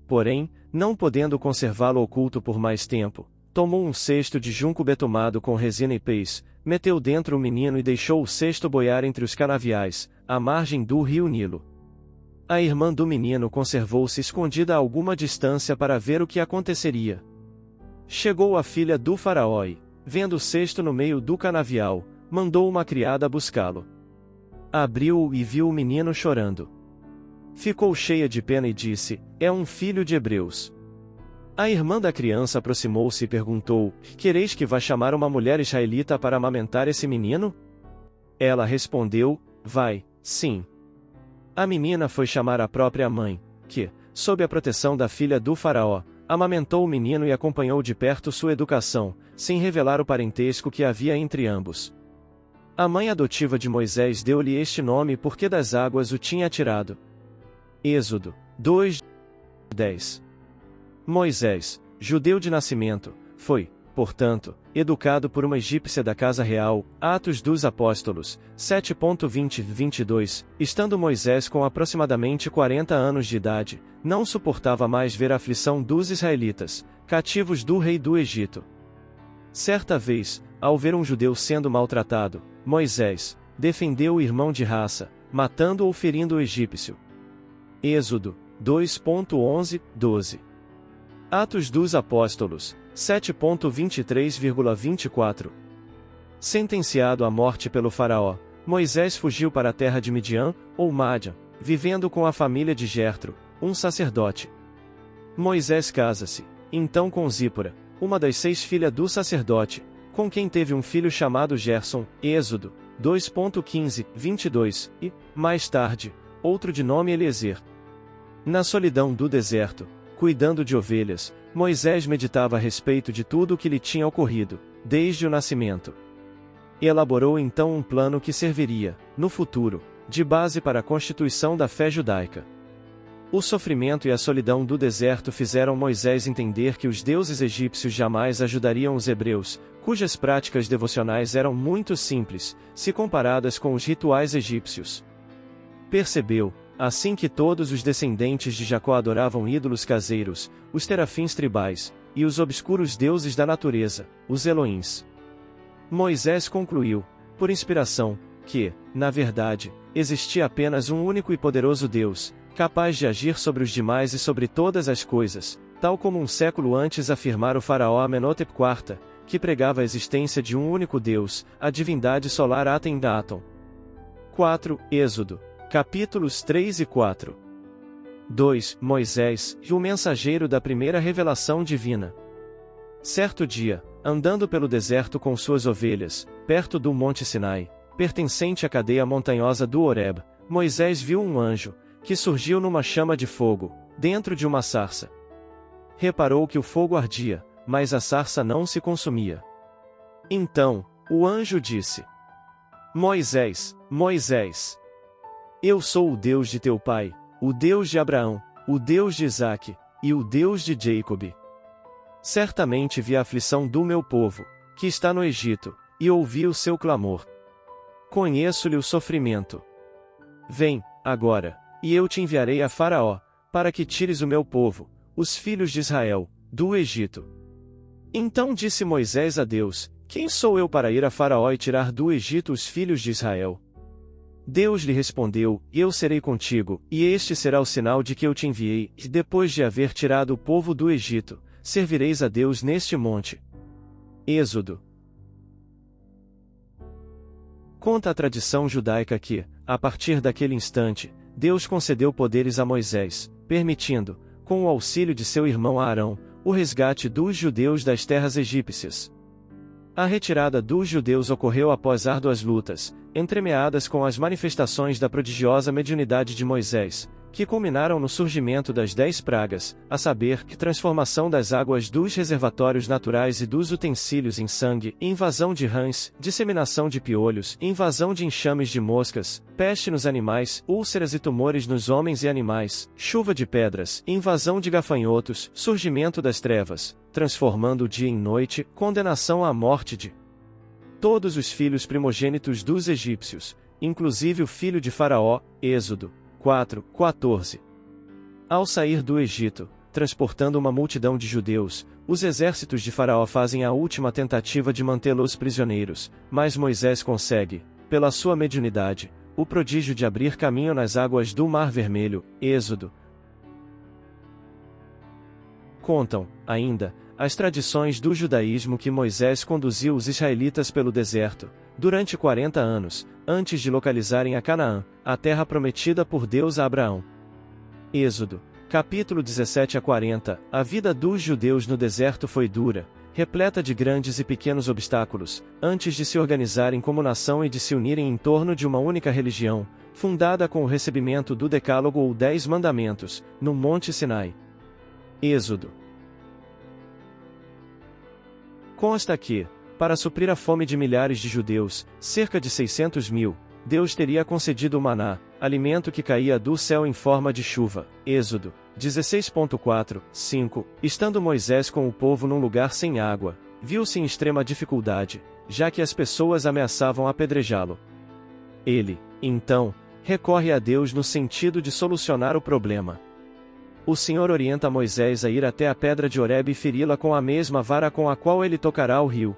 Porém, não podendo conservá-lo oculto por mais tempo, tomou um cesto de junco betumado com resina e pez, meteu dentro o menino e deixou o cesto boiar entre os canaviais, à margem do rio Nilo. A irmã do menino conservou-se escondida a alguma distância para ver o que aconteceria. Chegou a filha do faraó e, vendo o cesto no meio do canavial, mandou uma criada buscá-lo. Abriu-o e viu o menino chorando. Ficou cheia de pena e disse: "É um filho de hebreus." A irmã da criança aproximou-se e perguntou: "Quereis que vá chamar uma mulher israelita para amamentar esse menino?" Ela respondeu: "Vai, sim." A menina foi chamar a própria mãe, que, sob a proteção da filha do faraó, amamentou o menino e acompanhou de perto sua educação, sem revelar o parentesco que havia entre ambos. A mãe adotiva de Moisés deu-lhe este nome porque das águas o tinha tirado. Êxodo 2:10. Moisés, judeu de nascimento, foi, portanto, educado por uma egípcia da casa real. Atos dos Apóstolos, 7.20-22. Estando Moisés com aproximadamente 40 anos de idade, não suportava mais ver a aflição dos israelitas, cativos do rei do Egito. Certa vez, ao ver um judeu sendo maltratado, Moisés defendeu o irmão de raça, matando ou ferindo o egípcio. Êxodo 2.11-12. Atos dos Apóstolos, 7.23-24. Sentenciado à morte pelo faraó, Moisés fugiu para a terra de Midian, ou Madian, vivendo com a família de Jetro, um sacerdote. Moisés casa-se, então, com Zípora, uma das 6 filhas do sacerdote, com quem teve um filho chamado Gerson. Êxodo 2.15-22, e, mais tarde, outro de nome Eliezer. Na solidão do deserto, cuidando de ovelhas, Moisés meditava a respeito de tudo o que lhe tinha ocorrido, desde o nascimento. Elaborou então um plano que serviria, no futuro, de base para a constituição da fé judaica. O sofrimento e a solidão do deserto fizeram Moisés entender que os deuses egípcios jamais ajudariam os hebreus, cujas práticas devocionais eram muito simples, se comparadas com os rituais egípcios. Percebeu, assim, que todos os descendentes de Jacó adoravam ídolos caseiros, os terafins tribais, e os obscuros deuses da natureza, os Elohims. Moisés concluiu, por inspiração, que, na verdade, existia apenas um único e poderoso Deus, capaz de agir sobre os demais e sobre todas as coisas, tal como um século antes afirmara o faraó Amenhotep IV, que pregava a existência de um único Deus, a divindade solar Aten-Daton. 4. Êxodo, capítulos 3 e 4. 2. Moisés, o mensageiro da primeira revelação divina. Certo dia, andando pelo deserto com suas ovelhas, perto do Monte Sinai, pertencente à cadeia montanhosa do Horeb, Moisés viu um anjo, que surgiu numa chama de fogo, dentro de uma sarça. Reparou que o fogo ardia, mas a sarça não se consumia. Então, o anjo disse: Moisés, Moisés! Eu sou o Deus de teu pai, o Deus de Abraão, o Deus de Isaque, e o Deus de Jacob. Certamente vi a aflição do meu povo, que está no Egito, e ouvi o seu clamor. Conheço-lhe o sofrimento. Vem, agora, e eu te enviarei a Faraó, para que tires o meu povo, os filhos de Israel, do Egito. Então disse Moisés a Deus: Quem sou eu para ir a Faraó e tirar do Egito os filhos de Israel? Deus lhe respondeu: Eu serei contigo, e este será o sinal de que eu te enviei, e depois de haver tirado o povo do Egito, servireis a Deus neste monte. Êxodo. Conta a tradição judaica que, a partir daquele instante, Deus concedeu poderes a Moisés, permitindo, com o auxílio de seu irmão Arão, o resgate dos judeus das terras egípcias. A retirada dos judeus ocorreu após árduas lutas, entremeadas com as manifestações da prodigiosa mediunidade de Moisés, que culminaram no surgimento das 10 pragas, a saber, que transformação das águas dos reservatórios naturais e dos utensílios em sangue, invasão de rãs, disseminação de piolhos, invasão de enxames de moscas, peste nos animais, úlceras e tumores nos homens e animais, chuva de pedras, invasão de gafanhotos, surgimento das trevas, transformando o dia em noite, condenação à morte de todos os filhos primogênitos dos egípcios, inclusive o filho de Faraó. Êxodo 4:14. Ao sair do Egito, transportando uma multidão de judeus, os exércitos de Faraó fazem a última tentativa de mantê-los prisioneiros, mas Moisés consegue, pela sua mediunidade, o prodígio de abrir caminho nas águas do Mar Vermelho. Êxodo. Contam, ainda, as tradições do judaísmo que Moisés conduziu os israelitas pelo deserto, durante 40 anos, antes de localizarem a Canaã, a terra prometida por Deus a Abraão. Êxodo, capítulo 17-40. A vida dos judeus no deserto foi dura, repleta de grandes e pequenos obstáculos, antes de se organizarem como nação e de se unirem em torno de uma única religião, fundada com o recebimento do Decálogo ou 10 Mandamentos, no Monte Sinai. Êxodo. Consta que, para suprir a fome de milhares de judeus, cerca de 600 mil, Deus teria concedido o maná, alimento que caía do céu em forma de chuva. Êxodo 16:4-5. Estando Moisés com o povo num lugar sem água, viu-se em extrema dificuldade, já que as pessoas ameaçavam apedrejá-lo. Ele, então, recorre a Deus no sentido de solucionar o problema. O Senhor orienta Moisés a ir até a pedra de Horebe e feri-la com a mesma vara com a qual ele tocará o rio.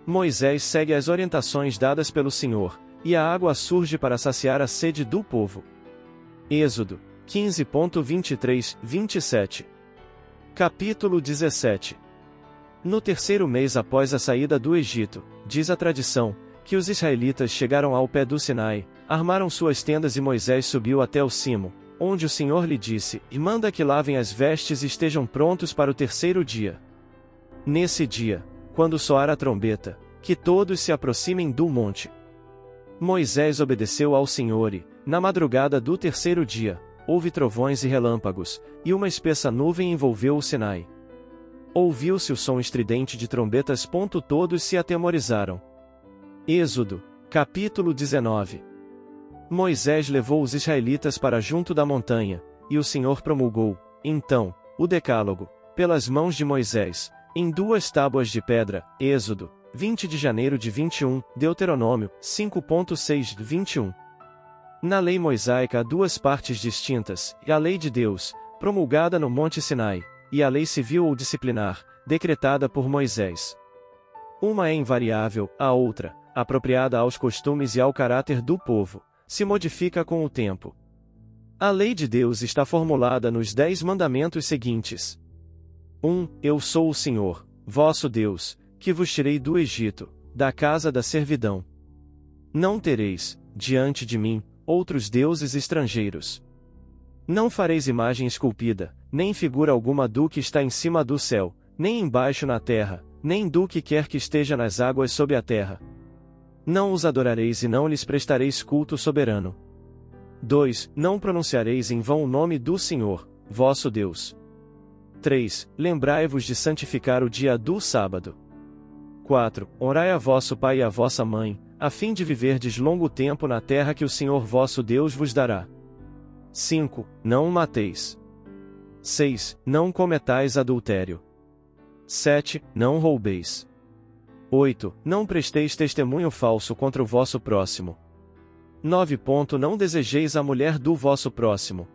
Moisés segue as orientações dadas pelo Senhor, e a água surge para saciar a sede do povo. Êxodo 15:23-27. Capítulo 17. No terceiro mês após a saída do Egito, diz a tradição, que os israelitas chegaram ao pé do Sinai, armaram suas tendas e Moisés subiu até o cimo, onde o Senhor lhe disse: E manda que lavem as vestes e estejam prontos para o terceiro dia. Nesse dia, quando soar a trombeta, que todos se aproximem do monte. Moisés obedeceu ao Senhor e, na madrugada do terceiro dia, houve trovões e relâmpagos, e uma espessa nuvem envolveu o Sinai. Ouviu-se o som estridente de trombetas. Todos se atemorizaram. Êxodo, capítulo 19. Moisés levou os israelitas para junto da montanha, e o Senhor promulgou, então, o Decálogo, pelas mãos de Moisés, em 2 tábuas de pedra. Êxodo 20 de janeiro de 21, Deuteronômio 5:6-21. Na lei mosaica há 2 partes distintas, e a lei de Deus, promulgada no Monte Sinai, e a lei civil ou disciplinar, decretada por Moisés. Uma é invariável, a outra, apropriada aos costumes e ao caráter do povo, se modifica com o tempo. A lei de Deus está formulada nos 10 mandamentos seguintes. 1. Eu sou o Senhor, vosso Deus, que vos tirei do Egito, da casa da servidão. Não tereis, diante de mim, outros deuses estrangeiros. Não fareis imagem esculpida, nem figura alguma do que está em cima do céu, nem embaixo na terra, nem do que quer que esteja nas águas sob a terra. Não os adorareis e não lhes prestareis culto soberano. 2. Não pronunciareis em vão o nome do Senhor, vosso Deus. 3. Lembrai-vos de santificar o dia do sábado. 4. Orai a vosso pai e a vossa mãe, a fim de viverdes longo tempo na terra que o Senhor vosso Deus vos dará. 5. Não mateis. 6. Não cometais adultério. 7. Não roubeis. 8. Não presteis testemunho falso contra o vosso próximo. 9. Não desejeis a mulher do vosso próximo.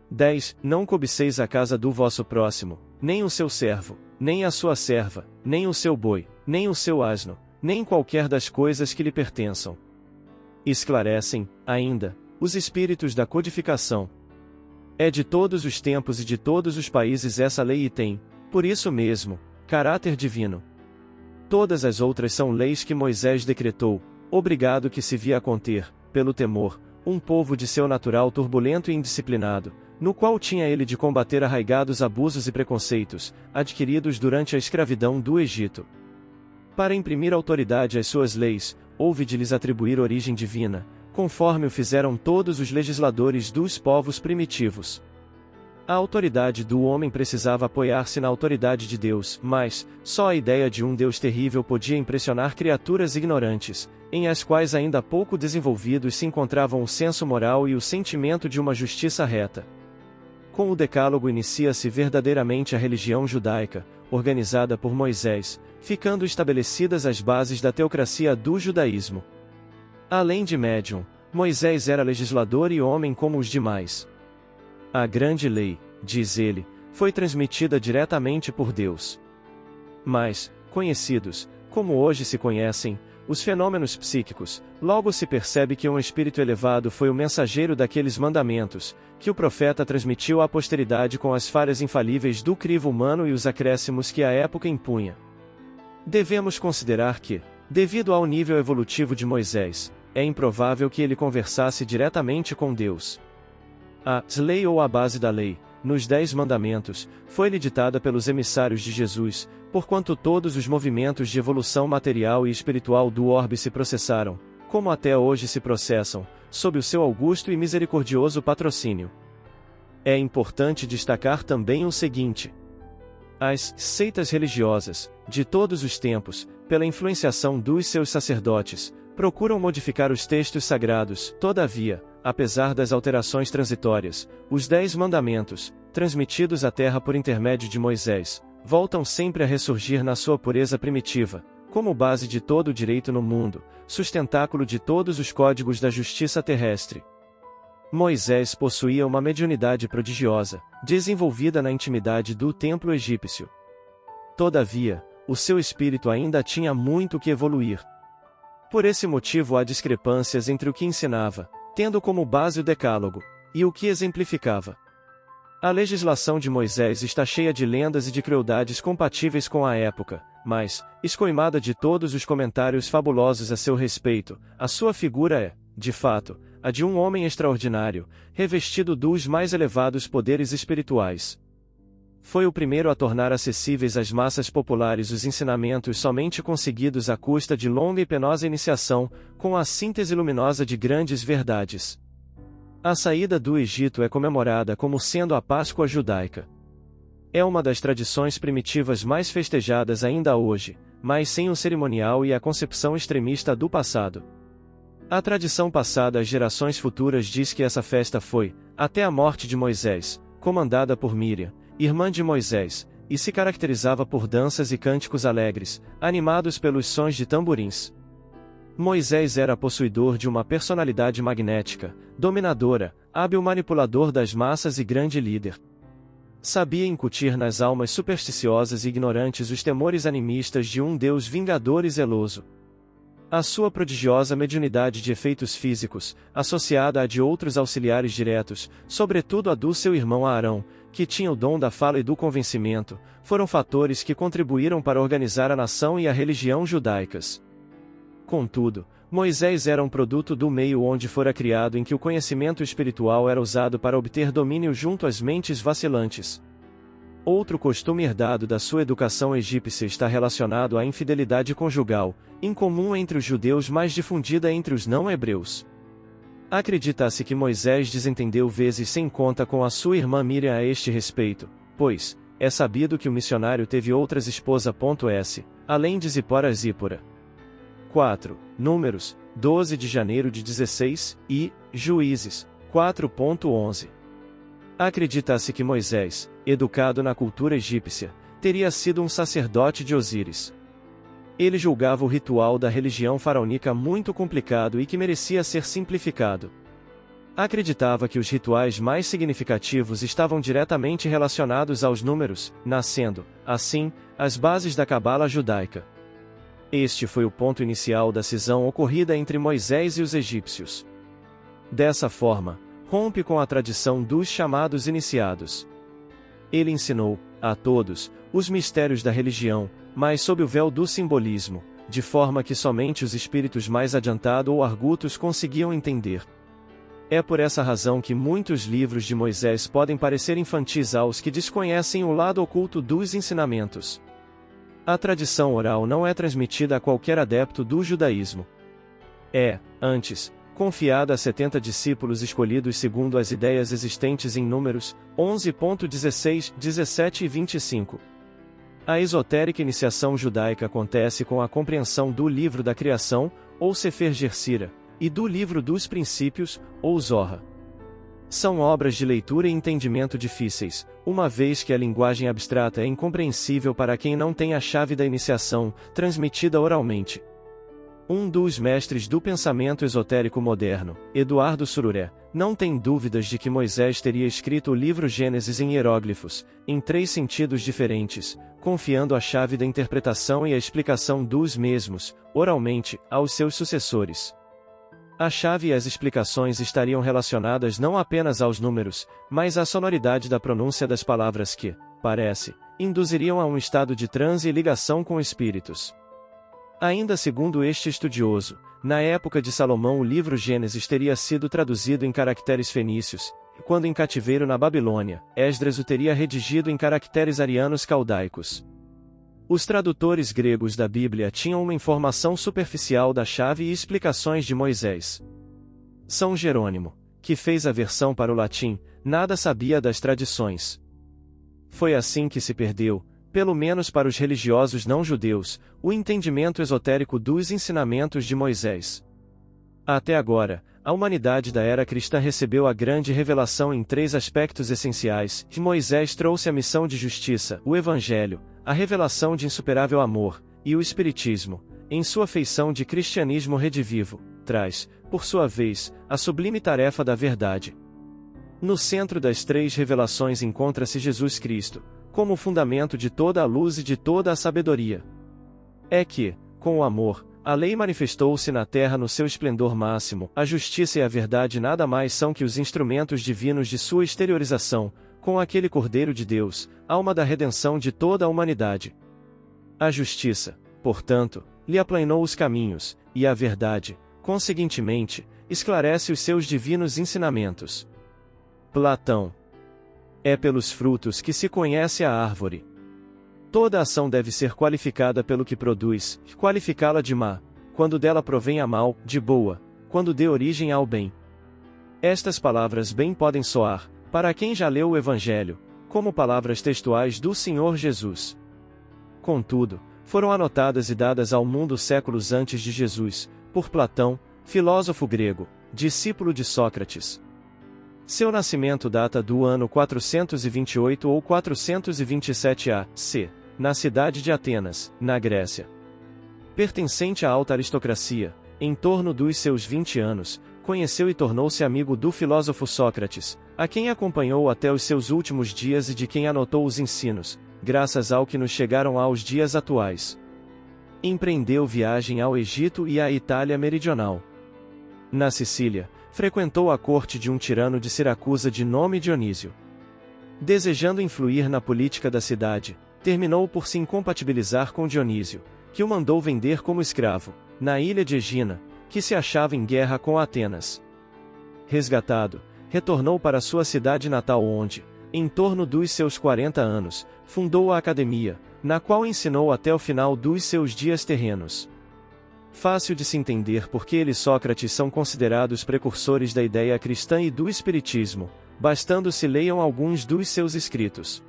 10. Não cobiceis a casa do vosso próximo, nem o seu servo, nem a sua serva, nem o seu boi, nem o seu asno, nem qualquer das coisas que lhe pertençam. Esclarecem, ainda, os espíritos da codificação. É de todos os tempos e de todos os países essa lei e tem, por isso mesmo, caráter divino. Todas as outras são leis que Moisés decretou, obrigado que se via a conter, pelo temor, um povo de seu natural turbulento e indisciplinado, no qual tinha ele de combater arraigados abusos e preconceitos, adquiridos durante a escravidão do Egito. Para imprimir autoridade às suas leis, houve de lhes atribuir origem divina, conforme o fizeram todos os legisladores dos povos primitivos. A autoridade do homem precisava apoiar-se na autoridade de Deus, mas, só a ideia de um Deus terrível podia impressionar criaturas ignorantes, em as quais ainda pouco desenvolvidos se encontravam o senso moral e o sentimento de uma justiça reta. Com o Decálogo inicia-se verdadeiramente a religião judaica, organizada por Moisés, ficando estabelecidas as bases da teocracia do judaísmo. Além de médium, Moisés era legislador e homem como os demais. A grande lei, diz ele, foi transmitida diretamente por Deus. Mas, conhecidos, como hoje se conhecem, os fenômenos psíquicos, logo se percebe que um espírito elevado foi o mensageiro daqueles mandamentos, que o profeta transmitiu à posteridade com as falhas infalíveis do crivo humano e os acréscimos que a época impunha. Devemos considerar que, devido ao nível evolutivo de Moisés, é improvável que ele conversasse diretamente com Deus. A lei ou a base da lei, nos 10 mandamentos, foi-lhe ditada pelos emissários de Jesus, porquanto todos os movimentos de evolução material e espiritual do orbe se processaram, como até hoje se processam, sob o seu augusto e misericordioso patrocínio. É importante destacar também o seguinte: as seitas religiosas, de todos os tempos, pela influenciação dos seus sacerdotes, procuram modificar os textos sagrados. Todavia, apesar das alterações transitórias, os 10 mandamentos, transmitidos à terra por intermédio de Moisés, voltam sempre a ressurgir na sua pureza primitiva, como base de todo o direito no mundo, sustentáculo de todos os códigos da justiça terrestre. Moisés possuía uma mediunidade prodigiosa, desenvolvida na intimidade do templo egípcio. Todavia, o seu espírito ainda tinha muito que evoluir. Por esse motivo há discrepâncias entre o que ensinava, tendo como base o Decálogo, e o que exemplificava. A legislação de Moisés está cheia de lendas e de crueldades compatíveis com a época, mas, escoimada de todos os comentários fabulosos a seu respeito, a sua figura é, de fato, a de um homem extraordinário, revestido dos mais elevados poderes espirituais. Foi o primeiro a tornar acessíveis às massas populares os ensinamentos somente conseguidos à custa de longa e penosa iniciação, com a síntese luminosa de grandes verdades. A saída do Egito é comemorada como sendo a Páscoa judaica. É uma das tradições primitivas mais festejadas ainda hoje, mas sem o cerimonial e a concepção extremista do passado. A tradição passada às gerações futuras diz que essa festa foi, até a morte de Moisés, comandada por Míriam, irmã de Moisés, e se caracterizava por danças e cânticos alegres, animados pelos sons de tamborins. Moisés era possuidor de uma personalidade magnética, dominadora, hábil manipulador das massas e grande líder. Sabia incutir nas almas supersticiosas e ignorantes os temores animistas de um Deus vingador e zeloso. A sua prodigiosa mediunidade de efeitos físicos, associada à de outros auxiliares diretos, sobretudo a do seu irmão Arão, que tinha o dom da fala e do convencimento, foram fatores que contribuíram para organizar a nação e a religião judaicas. Contudo, Moisés era um produto do meio onde fora criado, em que o conhecimento espiritual era usado para obter domínio junto às mentes vacilantes. Outro costume herdado da sua educação egípcia está relacionado à infidelidade conjugal, incomum entre os judeus, mas difundida entre os não-hebreus. Acredita-se que Moisés desentendeu vezes sem conta com a sua irmã Miriam a este respeito, pois é sabido que o missionário teve outras esposas. Além de Zípora. 4. Números, 12 de janeiro de 16, e Juízes, 4.11. Acredita-se que Moisés, educado na cultura egípcia, teria sido um sacerdote de Osíris. Ele julgava o ritual da religião faraônica muito complicado e que merecia ser simplificado. Acreditava que os rituais mais significativos estavam diretamente relacionados aos números, nascendo, assim, as bases da cabala judaica. Este foi o ponto inicial da cisão ocorrida entre Moisés e os egípcios. Dessa forma, rompe com a tradição dos chamados iniciados. Ele ensinou, a todos, os mistérios da religião, mas sob o véu do simbolismo, de forma que somente os espíritos mais adiantados ou argutos conseguiam entender. É por essa razão que muitos livros de Moisés podem parecer infantis aos que desconhecem o lado oculto dos ensinamentos. A tradição oral não é transmitida a qualquer adepto do judaísmo. É, antes, confiada a 70 discípulos escolhidos segundo as ideias existentes em Números 11.16, 17 e 25. A esotérica iniciação judaica acontece com a compreensão do livro da criação, ou Sefer Yetzirah, e do livro dos princípios, ou Zohar. São obras de leitura e entendimento difíceis, uma vez que a linguagem abstrata é incompreensível para quem não tem a chave da iniciação, transmitida oralmente. Um dos mestres do pensamento esotérico moderno, Eduardo Sururé, não tem dúvidas de que Moisés teria escrito o livro Gênesis em hieróglifos, em 3 sentidos diferentes, confiando a chave da interpretação e a explicação dos mesmos, oralmente, aos seus sucessores. A chave e as explicações estariam relacionadas não apenas aos números, mas à sonoridade da pronúncia das palavras que, parece, induziriam a um estado de transe e ligação com espíritos. Ainda segundo este estudioso, na época de Salomão o livro Gênesis teria sido traduzido em caracteres fenícios, e quando em cativeiro na Babilônia, Esdras o teria redigido em caracteres arianos caldaicos. Os tradutores gregos da Bíblia tinham uma informação superficial da chave e explicações de Moisés. São Jerônimo, que fez a versão para o latim, nada sabia das tradições. Foi assim que se perdeu, pelo menos para os religiosos não-judeus, o entendimento esotérico dos ensinamentos de Moisés. Até agora, a humanidade da era cristã recebeu a grande revelação em 3 aspectos essenciais. Moisés trouxe a missão de justiça, o Evangelho, a revelação de insuperável amor, e o Espiritismo, em sua feição de cristianismo redivivo, traz, por sua vez, a sublime tarefa da verdade. No centro das 3 revelações encontra-se Jesus Cristo, como o fundamento de toda a luz e de toda a sabedoria. É que, com o amor, a lei manifestou-se na terra no seu esplendor máximo, a justiça e a verdade nada mais são que os instrumentos divinos de sua exteriorização, com aquele Cordeiro de Deus, alma da redenção de toda a humanidade. A justiça, portanto, lhe aplanou os caminhos, e a verdade, conseguintemente, esclarece os seus divinos ensinamentos. Platão. É pelos frutos que se conhece a árvore. Toda ação deve ser qualificada pelo que produz, qualificá-la de má, quando dela provém a mal, de boa, quando dê origem ao bem. Estas palavras bem podem soar, para quem já leu o Evangelho, como palavras textuais do Senhor Jesus. Contudo, foram anotadas e dadas ao mundo séculos antes de Jesus, por Platão, filósofo grego, discípulo de Sócrates. Seu nascimento data do ano 428 ou 427 a.C., na cidade de Atenas, na Grécia. Pertencente à alta aristocracia, em torno dos seus 20 anos, conheceu e tornou-se amigo do filósofo Sócrates, a quem acompanhou até os seus últimos dias e de quem anotou os ensinos, graças ao que nos chegaram aos dias atuais. Empreendeu viagem ao Egito e à Itália meridional. Na Sicília, frequentou a corte de um tirano de Siracusa de nome Dionísio. Desejando influir na política da cidade, terminou por se incompatibilizar com Dionísio, que o mandou vender como escravo, na ilha de Egina, que se achava em guerra com Atenas. Resgatado, retornou para sua cidade natal onde, Em torno dos seus 40 anos, fundou a academia, na qual ensinou até o final dos seus dias terrenos. Fácil de se entender porque ele e Sócrates são considerados precursores da ideia cristã e do espiritismo, bastando se leiam alguns dos seus escritos.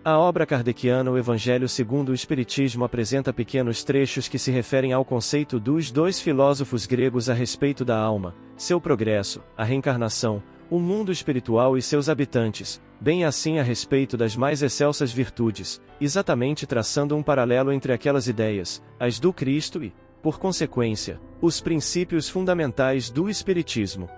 A obra kardeciana O Evangelho segundo o Espiritismo apresenta pequenos trechos que se referem ao conceito dos dois filósofos gregos a respeito da alma, seu progresso, a reencarnação, o mundo espiritual e seus habitantes, bem assim a respeito das mais excelsas virtudes, exatamente traçando um paralelo entre aquelas ideias, as do Cristo e, por consequência, os princípios fundamentais do Espiritismo.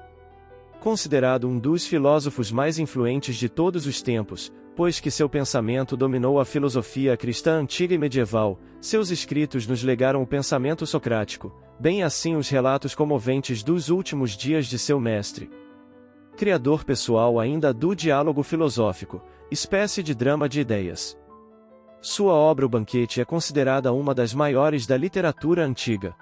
Considerado um dos filósofos mais influentes de todos os tempos, pois que seu pensamento dominou a filosofia cristã antiga e medieval, seus escritos nos legaram o pensamento socrático, bem assim os relatos comoventes dos últimos dias de seu mestre. Criador pessoal ainda do diálogo filosófico, espécie de drama de ideias. Sua obra O Banquete é considerada uma das maiores da literatura antiga.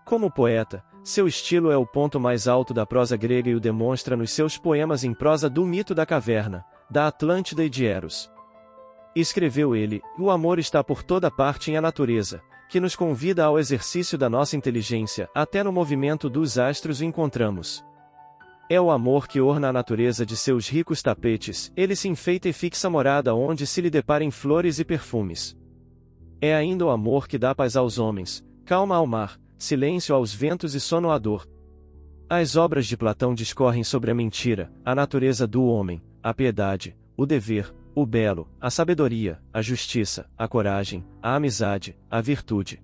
Como poeta, seu estilo é o ponto mais alto da prosa grega e o demonstra nos seus poemas em prosa do mito da caverna, da Atlântida e de Eros. Escreveu ele, o amor está por toda parte em a natureza, que nos convida ao exercício da nossa inteligência, até no movimento dos astros o encontramos. É o amor que orna a natureza de seus ricos tapetes, ele se enfeita e fixa morada onde se lhe deparem flores e perfumes. É ainda o amor que dá paz aos homens, calma ao mar, silêncio aos ventos e sono à dor. As obras de Platão discorrem sobre a mentira, a natureza do homem, a piedade, o dever, o belo, a sabedoria, a justiça, a coragem, a amizade, a virtude.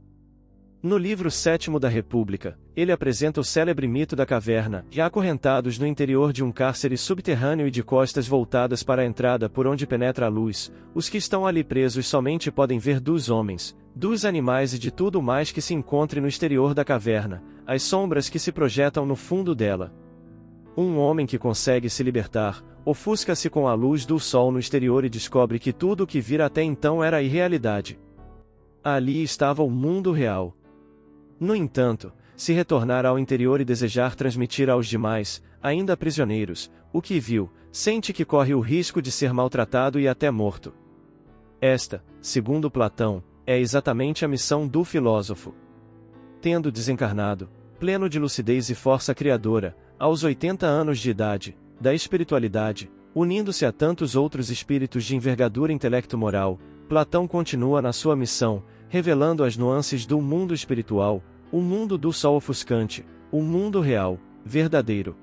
No livro 7º da República, ele apresenta o célebre mito da caverna, já acorrentados no interior de um cárcere subterrâneo e de costas voltadas para a entrada por onde penetra a luz, os que estão ali presos somente podem ver dos homens, dos animais e de tudo mais que se encontre no exterior da caverna, as sombras que se projetam no fundo dela. Um homem que consegue se libertar, ofusca-se com a luz do sol no exterior e descobre que tudo o que vira até então era irrealidade. Ali estava o mundo real. No entanto, se retornar ao interior e desejar transmitir aos demais, ainda prisioneiros, o que viu, sente que corre o risco de ser maltratado e até morto. Esta, segundo Platão, é exatamente a missão do filósofo. Tendo desencarnado, pleno de lucidez e força criadora, aos 80 anos de idade, da espiritualidade, unindo-se a tantos outros espíritos de envergadura intelecto-moral, Platão continua na sua missão, revelando as nuances do mundo espiritual, o mundo do sol ofuscante, o mundo real, verdadeiro.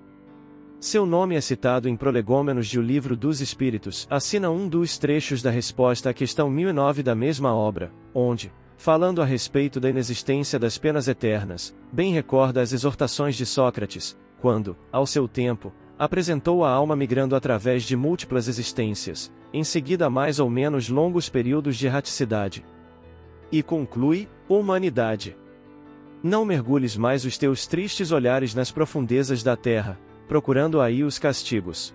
Seu nome é citado em Prolegômenos de O Livro dos Espíritos, assina um dos trechos da resposta à questão 1009 da mesma obra, onde, falando a respeito da inexistência das penas eternas, bem recorda as exortações de Sócrates, quando, ao seu tempo, apresentou a alma migrando através de múltiplas existências, em seguida a mais ou menos longos períodos de erraticidade. E conclui, humanidade. Não mergulhes mais os teus tristes olhares nas profundezas da terra, procurando aí os castigos.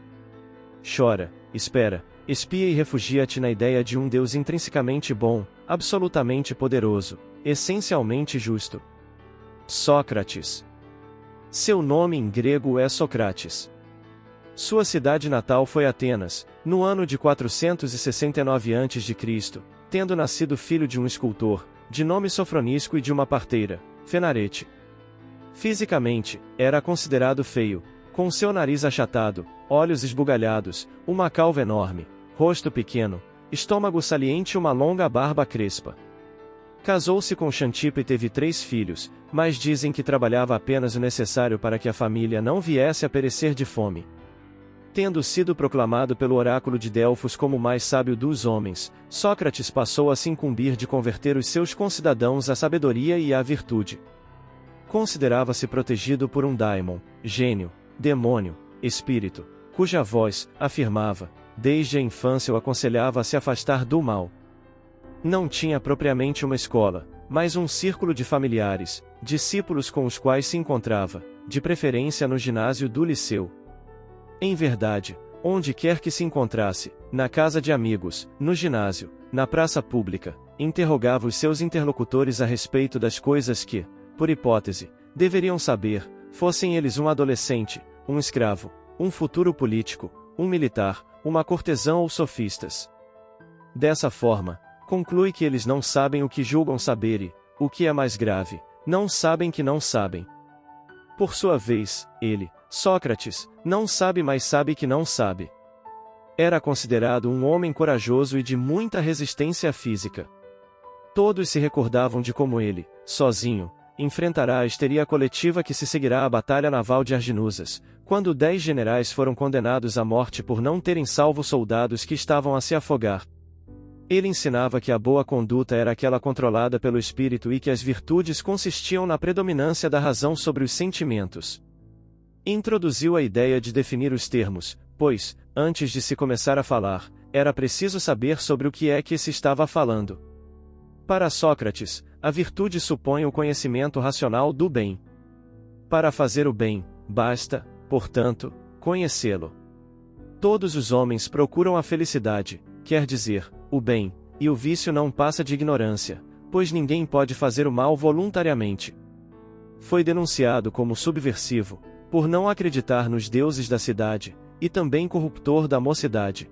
Chora, espera, espia e refugia-te na ideia de um Deus intrinsecamente bom, absolutamente poderoso, essencialmente justo. Sócrates. Seu nome em grego é Socrates. Sua cidade natal foi Atenas, no ano de 469 a.C., tendo nascido filho de um escultor, de nome Sofronisco e de uma parteira, Fenarete. Fisicamente, era considerado feio, com seu nariz achatado, olhos esbugalhados, uma calva enorme, rosto pequeno, estômago saliente e uma longa barba crespa. Casou-se com Xantippe e teve 3 filhos, mas dizem que trabalhava apenas o necessário para que a família não viesse a perecer de fome. Tendo sido proclamado pelo oráculo de Delfos como o mais sábio dos homens, Sócrates passou a se incumbir de converter os seus concidadãos à sabedoria e à virtude. Considerava-se protegido por um daimon, gênio, demônio, espírito, cuja voz, afirmava, desde a infância o aconselhava a se afastar do mal. Não tinha propriamente uma escola, mas um círculo de familiares, discípulos com os quais se encontrava, de preferência no ginásio do liceu. Em verdade, onde quer que se encontrasse, na casa de amigos, no ginásio, na praça pública, interrogava os seus interlocutores a respeito das coisas que, por hipótese, deveriam saber, fossem eles um adolescente, um escravo, um futuro político, um militar, uma cortesã ou sofistas. Dessa forma, conclui que eles não sabem o que julgam saber e, o que é mais grave, não sabem que não sabem. Por sua vez, ele, Sócrates, não sabe mais sabe que não sabe. Era considerado um homem corajoso e de muita resistência física. Todos se recordavam de como ele, sozinho, enfrentará a histeria coletiva que se seguirá à Batalha Naval de Arginusas, quando 10 generais foram condenados à morte por não terem salvo soldados que estavam a se afogar. Ele ensinava que a boa conduta era aquela controlada pelo espírito e que as virtudes consistiam na predominância da razão sobre os sentimentos. Introduziu a ideia de definir os termos, pois, antes de se começar a falar, era preciso saber sobre o que é que se estava falando. Para Sócrates, a virtude supõe o conhecimento racional do bem. Para fazer o bem, basta, portanto, conhecê-lo. Todos os homens procuram a felicidade, quer dizer, o bem, e o vício não passa de ignorância, pois ninguém pode fazer o mal voluntariamente. Foi denunciado como subversivo, por não acreditar nos deuses da cidade, e também corruptor da mocidade.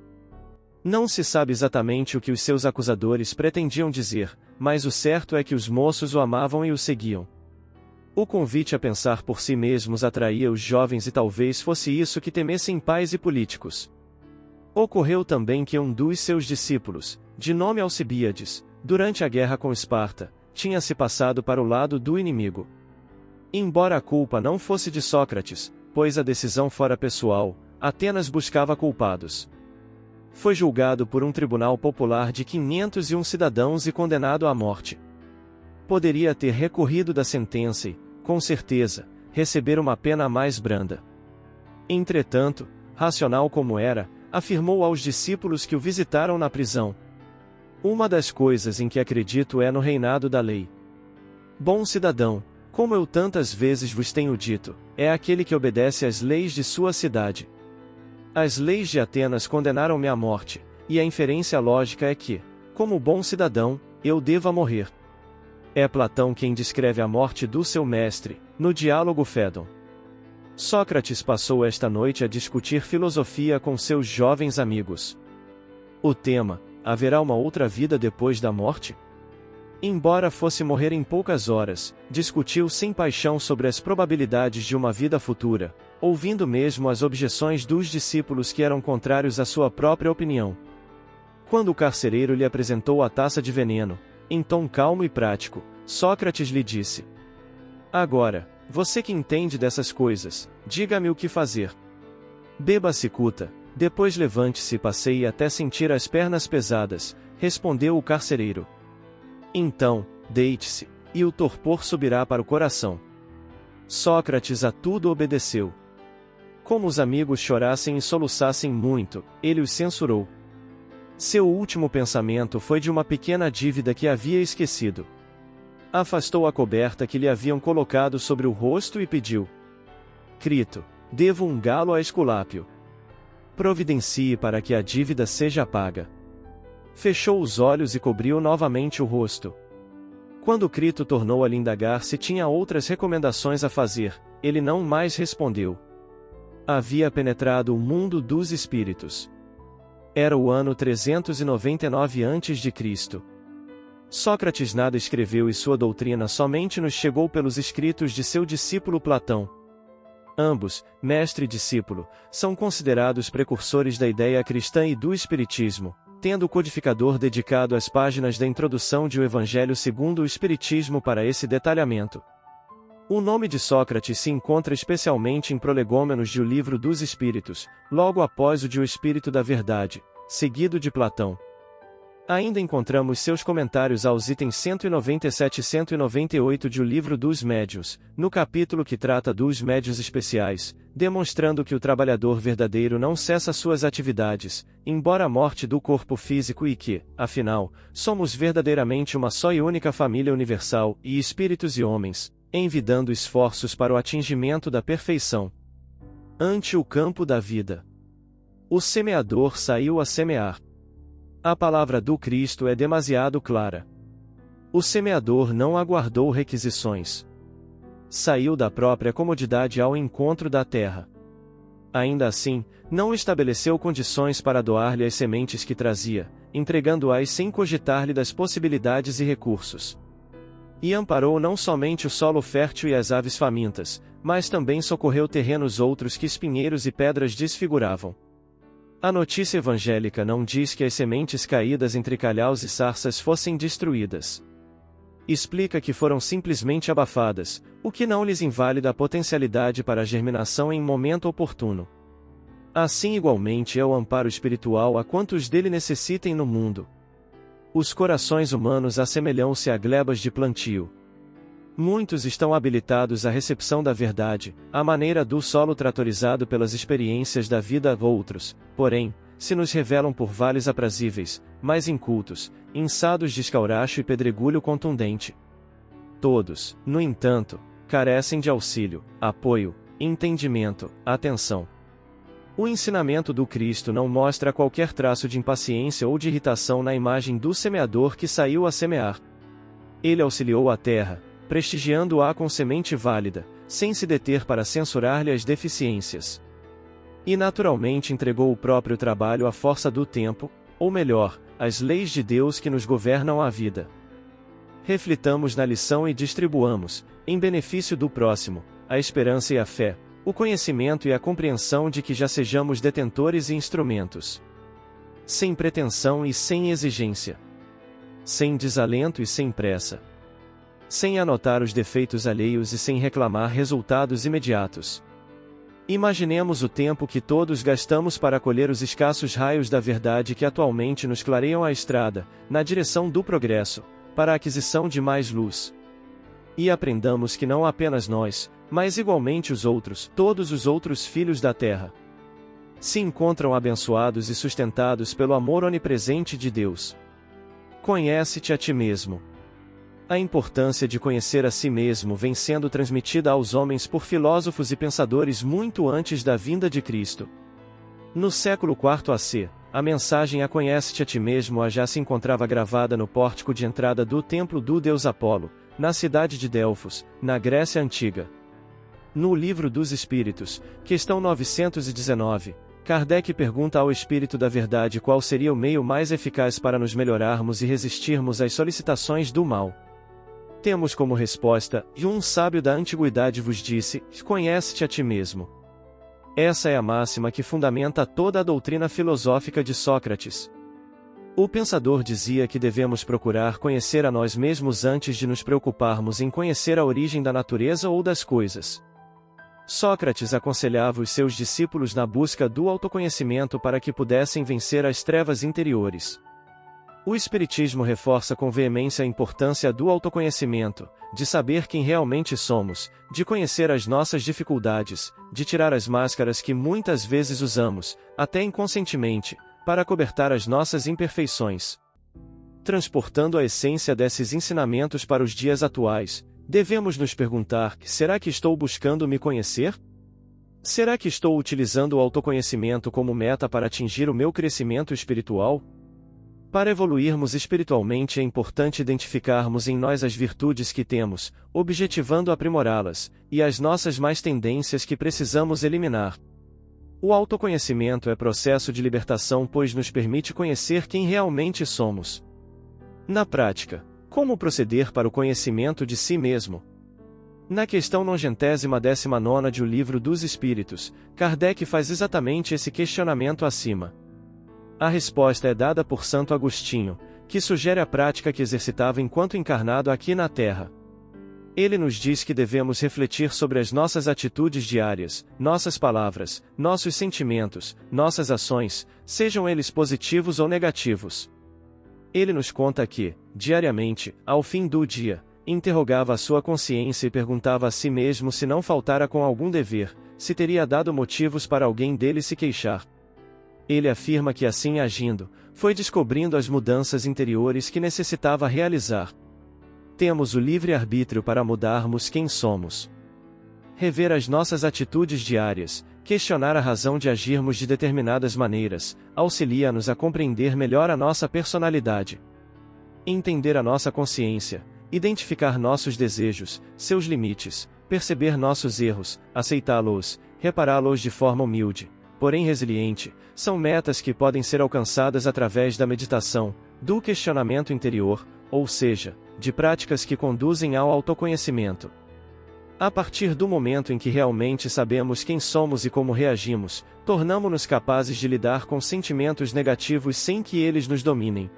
Não se sabe exatamente o que os seus acusadores pretendiam dizer, mas o certo é que os moços o amavam e o seguiam. O convite a pensar por si mesmos atraía os jovens e talvez fosse isso que temessem pais e políticos. Ocorreu também que um dos seus discípulos, de nome Alcibíades, durante a guerra com Esparta, tinha se passado para o lado do inimigo. Embora a culpa não fosse de Sócrates, pois a decisão fora pessoal, Atenas buscava culpados. Foi julgado por um tribunal popular de 501 cidadãos e condenado à morte. Poderia ter recorrido da sentença e, com certeza, receber uma pena mais branda. Entretanto, racional como era, afirmou aos discípulos que o visitaram na prisão: uma das coisas em que acredito é no reinado da lei. Bom cidadão, como eu tantas vezes vos tenho dito, é aquele que obedece às leis de sua cidade. As leis de Atenas condenaram-me à morte, e a inferência lógica é que, como bom cidadão, eu deva morrer. É Platão quem descreve a morte do seu mestre, no diálogo Fédon. Sócrates passou esta noite a discutir filosofia com seus jovens amigos. O tema: haverá uma outra vida depois da morte? Embora fosse morrer em poucas horas, discutiu sem paixão sobre as probabilidades de uma vida futura, ouvindo mesmo as objeções dos discípulos que eram contrários à sua própria opinião. Quando o carcereiro lhe apresentou a taça de veneno, em tom calmo e prático, Sócrates lhe disse: agora, você que entende dessas coisas, diga-me o que fazer. Beba a cicuta, depois levante-se e passeie até sentir as pernas pesadas, respondeu o carcereiro. Então, deite-se, e o torpor subirá para o coração. Sócrates a tudo obedeceu. Como os amigos chorassem e soluçassem muito, ele os censurou. Seu último pensamento foi de uma pequena dívida que havia esquecido. Afastou a coberta que lhe haviam colocado sobre o rosto e pediu: Crito, devo um galo a Esculápio. Providencie para que a dívida seja paga. Fechou os olhos e cobriu novamente o rosto. Quando Crito tornou a lhe indagar se tinha outras recomendações a fazer, ele não mais respondeu. Havia penetrado o mundo dos espíritos. Era o ano 399 a.C. Sócrates nada escreveu e sua doutrina somente nos chegou pelos escritos de seu discípulo Platão. Ambos, mestre e discípulo, são considerados precursores da ideia cristã e do espiritismo, tendo o codificador dedicado as páginas da introdução de O Evangelho segundo o Espiritismo para esse detalhamento. O nome de Sócrates se encontra especialmente em Prolegômenos de O Livro dos Espíritos, logo após o de O Espírito da Verdade, seguido de Platão. Ainda encontramos seus comentários aos itens 197 e 198 de O Livro dos Médiuns, no capítulo que trata dos médiuns especiais, demonstrando que o trabalhador verdadeiro não cessa suas atividades, embora a morte do corpo físico e que, afinal, somos verdadeiramente uma só e única família universal, e espíritos e homens, envidando esforços para o atingimento da perfeição. Ante o campo da vida. O semeador saiu a semear. A palavra do Cristo é demasiado clara. O semeador não aguardou requisições. Saiu da própria comodidade ao encontro da terra. Ainda assim, não estabeleceu condições para doar-lhe as sementes que trazia, entregando-as sem cogitar-lhe das possibilidades e recursos. E amparou não somente o solo fértil e as aves famintas, mas também socorreu terrenos outros que espinheiros e pedras desfiguravam. A notícia evangélica não diz que as sementes caídas entre calhaus e sarças fossem destruídas. Explica que foram simplesmente abafadas, o que não lhes invalida a potencialidade para a germinação em momento oportuno. Assim igualmente é o amparo espiritual a quantos dele necessitem no mundo. Os corações humanos assemelham-se a glebas de plantio. Muitos estão habilitados à recepção da verdade, à maneira do solo tratorizado pelas experiências da vida, outros, porém, se nos revelam por vales aprazíveis, mais incultos, inçados de escauracho e pedregulho contundente. Todos, no entanto, carecem de auxílio, apoio, entendimento, atenção. O ensinamento do Cristo não mostra qualquer traço de impaciência ou de irritação na imagem do semeador que saiu a semear. Ele auxiliou a terra, prestigiando-a com semente válida, sem se deter para censurar-lhe as deficiências. E naturalmente entregou o próprio trabalho à força do tempo, ou melhor, às leis de Deus que nos governam a vida. Reflitamos na lição e distribuamos, em benefício do próximo, a esperança e a fé, o conhecimento e a compreensão de que já sejamos detentores e instrumentos. Sem pretensão e sem exigência. Sem desalento e sem pressa. Sem anotar os defeitos alheios e sem reclamar resultados imediatos. Imaginemos o tempo que todos gastamos para colher os escassos raios da verdade que atualmente nos clareiam a estrada, na direção do progresso, para a aquisição de mais luz. E aprendamos que não apenas nós, mas igualmente os outros, todos os outros filhos da terra, se encontram abençoados e sustentados pelo amor onipresente de Deus. Conhece-te a ti mesmo. A importância de conhecer a si mesmo vem sendo transmitida aos homens por filósofos e pensadores muito antes da vinda de Cristo. No século IV AC, a mensagem "A conhece-te a ti mesmo" já se encontrava gravada no pórtico de entrada do templo do deus Apolo, na cidade de Delfos, na Grécia Antiga. No Livro dos Espíritos, questão 919, Kardec pergunta ao Espírito da Verdade qual seria o meio mais eficaz para nos melhorarmos e resistirmos às solicitações do mal. Temos como resposta: "E um sábio da antiguidade vos disse, conhece-te a ti mesmo." Essa é a máxima que fundamenta toda a doutrina filosófica de Sócrates. O pensador dizia que devemos procurar conhecer a nós mesmos antes de nos preocuparmos em conhecer a origem da natureza ou das coisas. Sócrates aconselhava os seus discípulos na busca do autoconhecimento para que pudessem vencer as trevas interiores. O Espiritismo reforça com veemência a importância do autoconhecimento, de saber quem realmente somos, de conhecer as nossas dificuldades, de tirar as máscaras que muitas vezes usamos, até inconscientemente, para cobertar as nossas imperfeições. Transportando a essência desses ensinamentos para os dias atuais, devemos nos perguntar: será que estou buscando me conhecer? Será que estou utilizando o autoconhecimento como meta para atingir o meu crescimento espiritual? Para evoluirmos espiritualmente é importante identificarmos em nós as virtudes que temos, objetivando aprimorá-las, e as nossas más tendências que precisamos eliminar. O autoconhecimento é processo de libertação, pois nos permite conhecer quem realmente somos. Na prática, como proceder para o conhecimento de si mesmo? Na questão 99ª de O Livro dos Espíritos, Kardec faz exatamente esse questionamento acima. A resposta é dada por Santo Agostinho, que sugere a prática que exercitava enquanto encarnado aqui na Terra. Ele nos diz que devemos refletir sobre as nossas atitudes diárias, nossas palavras, nossos sentimentos, nossas ações, sejam eles positivos ou negativos. Ele nos conta que, diariamente, ao fim do dia, interrogava a sua consciência e perguntava a si mesmo se não faltara com algum dever, se teria dado motivos para alguém dele se queixar. Ele afirma que assim agindo, foi descobrindo as mudanças interiores que necessitava realizar. Temos o livre-arbítrio para mudarmos quem somos. Rever as nossas atitudes diárias, questionar a razão de agirmos de determinadas maneiras, auxilia-nos a compreender melhor a nossa personalidade. Entender a nossa consciência, identificar nossos desejos, seus limites, perceber nossos erros, aceitá-los, repará-los de forma humilde, porém resiliente, são metas que podem ser alcançadas através da meditação, do questionamento interior, ou seja, de práticas que conduzem ao autoconhecimento. A partir do momento em que realmente sabemos quem somos e como reagimos, tornamo-nos capazes de lidar com sentimentos negativos sem que eles nos dominem.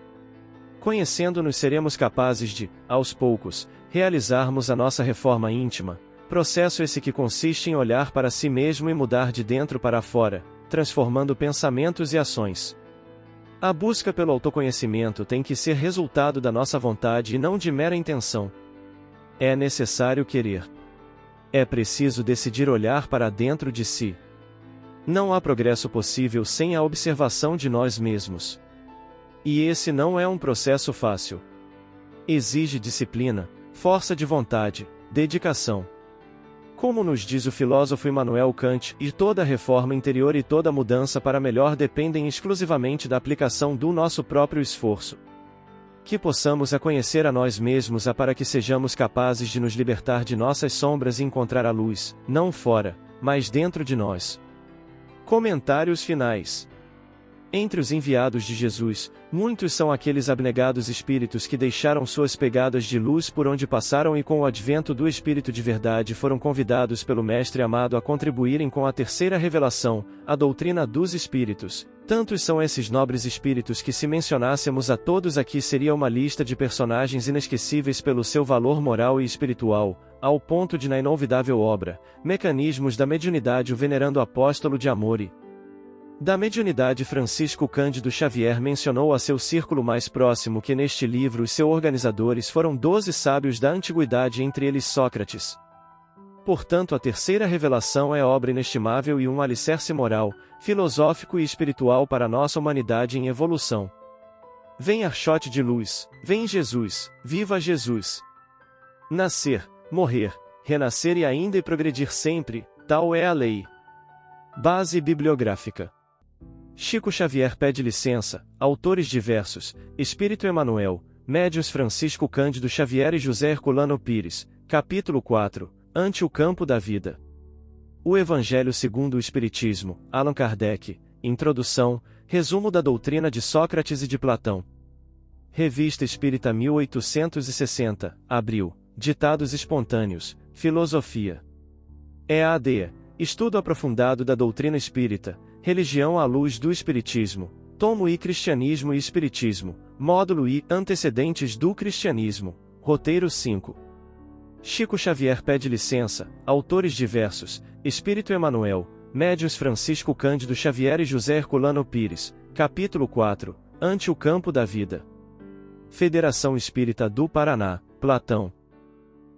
Conhecendo-nos, seremos capazes de, aos poucos, realizarmos a nossa reforma íntima, processo esse que consiste em olhar para si mesmo e mudar de dentro para fora, transformando pensamentos e ações. A busca pelo autoconhecimento tem que ser resultado da nossa vontade e não de mera intenção. É necessário querer. É preciso decidir olhar para dentro de si. Não há progresso possível sem a observação de nós mesmos. E esse não é um processo fácil. Exige disciplina, força de vontade, dedicação. Como nos diz o filósofo Immanuel Kant, e toda reforma interior e toda mudança para melhor dependem exclusivamente da aplicação do nosso próprio esforço. Que possamos a conhecer a nós mesmos para que sejamos capazes de nos libertar de nossas sombras e encontrar a luz, não fora, mas dentro de nós. Comentários finais. Entre os enviados de Jesus, muitos são aqueles abnegados espíritos que deixaram suas pegadas de luz por onde passaram e com o advento do Espírito de verdade foram convidados pelo Mestre amado a contribuírem com a terceira revelação, a doutrina dos Espíritos. Tantos são esses nobres espíritos que, se mencionássemos a todos aqui, seria uma lista de personagens inesquecíveis pelo seu valor moral e espiritual, ao ponto de, na inolvidável obra, Mecanismos da Mediunidade, o venerando apóstolo de amor da mediunidade Francisco Cândido Xavier mencionou a seu círculo mais próximo que neste livro os seus organizadores foram 12 sábios da antiguidade, entre eles Sócrates. Portanto, a terceira revelação é obra inestimável e um alicerce moral, filosófico e espiritual para a nossa humanidade em evolução. Vem Archote de luz, vem Jesus, viva Jesus! Nascer, morrer, renascer e ainda progredir sempre, tal é a lei. Base bibliográfica. Chico Xavier pede licença, autores diversos, Espírito Emmanuel, Médiuns Francisco Cândido Xavier e José Herculano Pires, capítulo 4, Ante o campo da vida. O Evangelho segundo o Espiritismo, Allan Kardec, Introdução, resumo da doutrina de Sócrates e de Platão. Revista Espírita 1860, abril, Ditados espontâneos, Filosofia. EAD, Estudo aprofundado da doutrina espírita, Religião à luz do Espiritismo, Tomo I Cristianismo e Espiritismo, Módulo I Antecedentes do Cristianismo, Roteiro 5. Chico Xavier pede licença, autores diversos, Espírito Emmanuel, Médiuns Francisco Cândido Xavier e José Herculano Pires, capítulo 4, Ante o campo da vida. Federação Espírita do Paraná, Platão.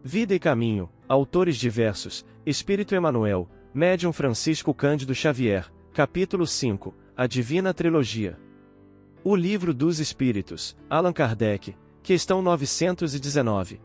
Vida e Caminho, autores diversos, Espírito Emmanuel, Médium Francisco Cândido Xavier, capítulo 5, A Divina Trilogia. O Livro dos Espíritos, Allan Kardec, questão 919.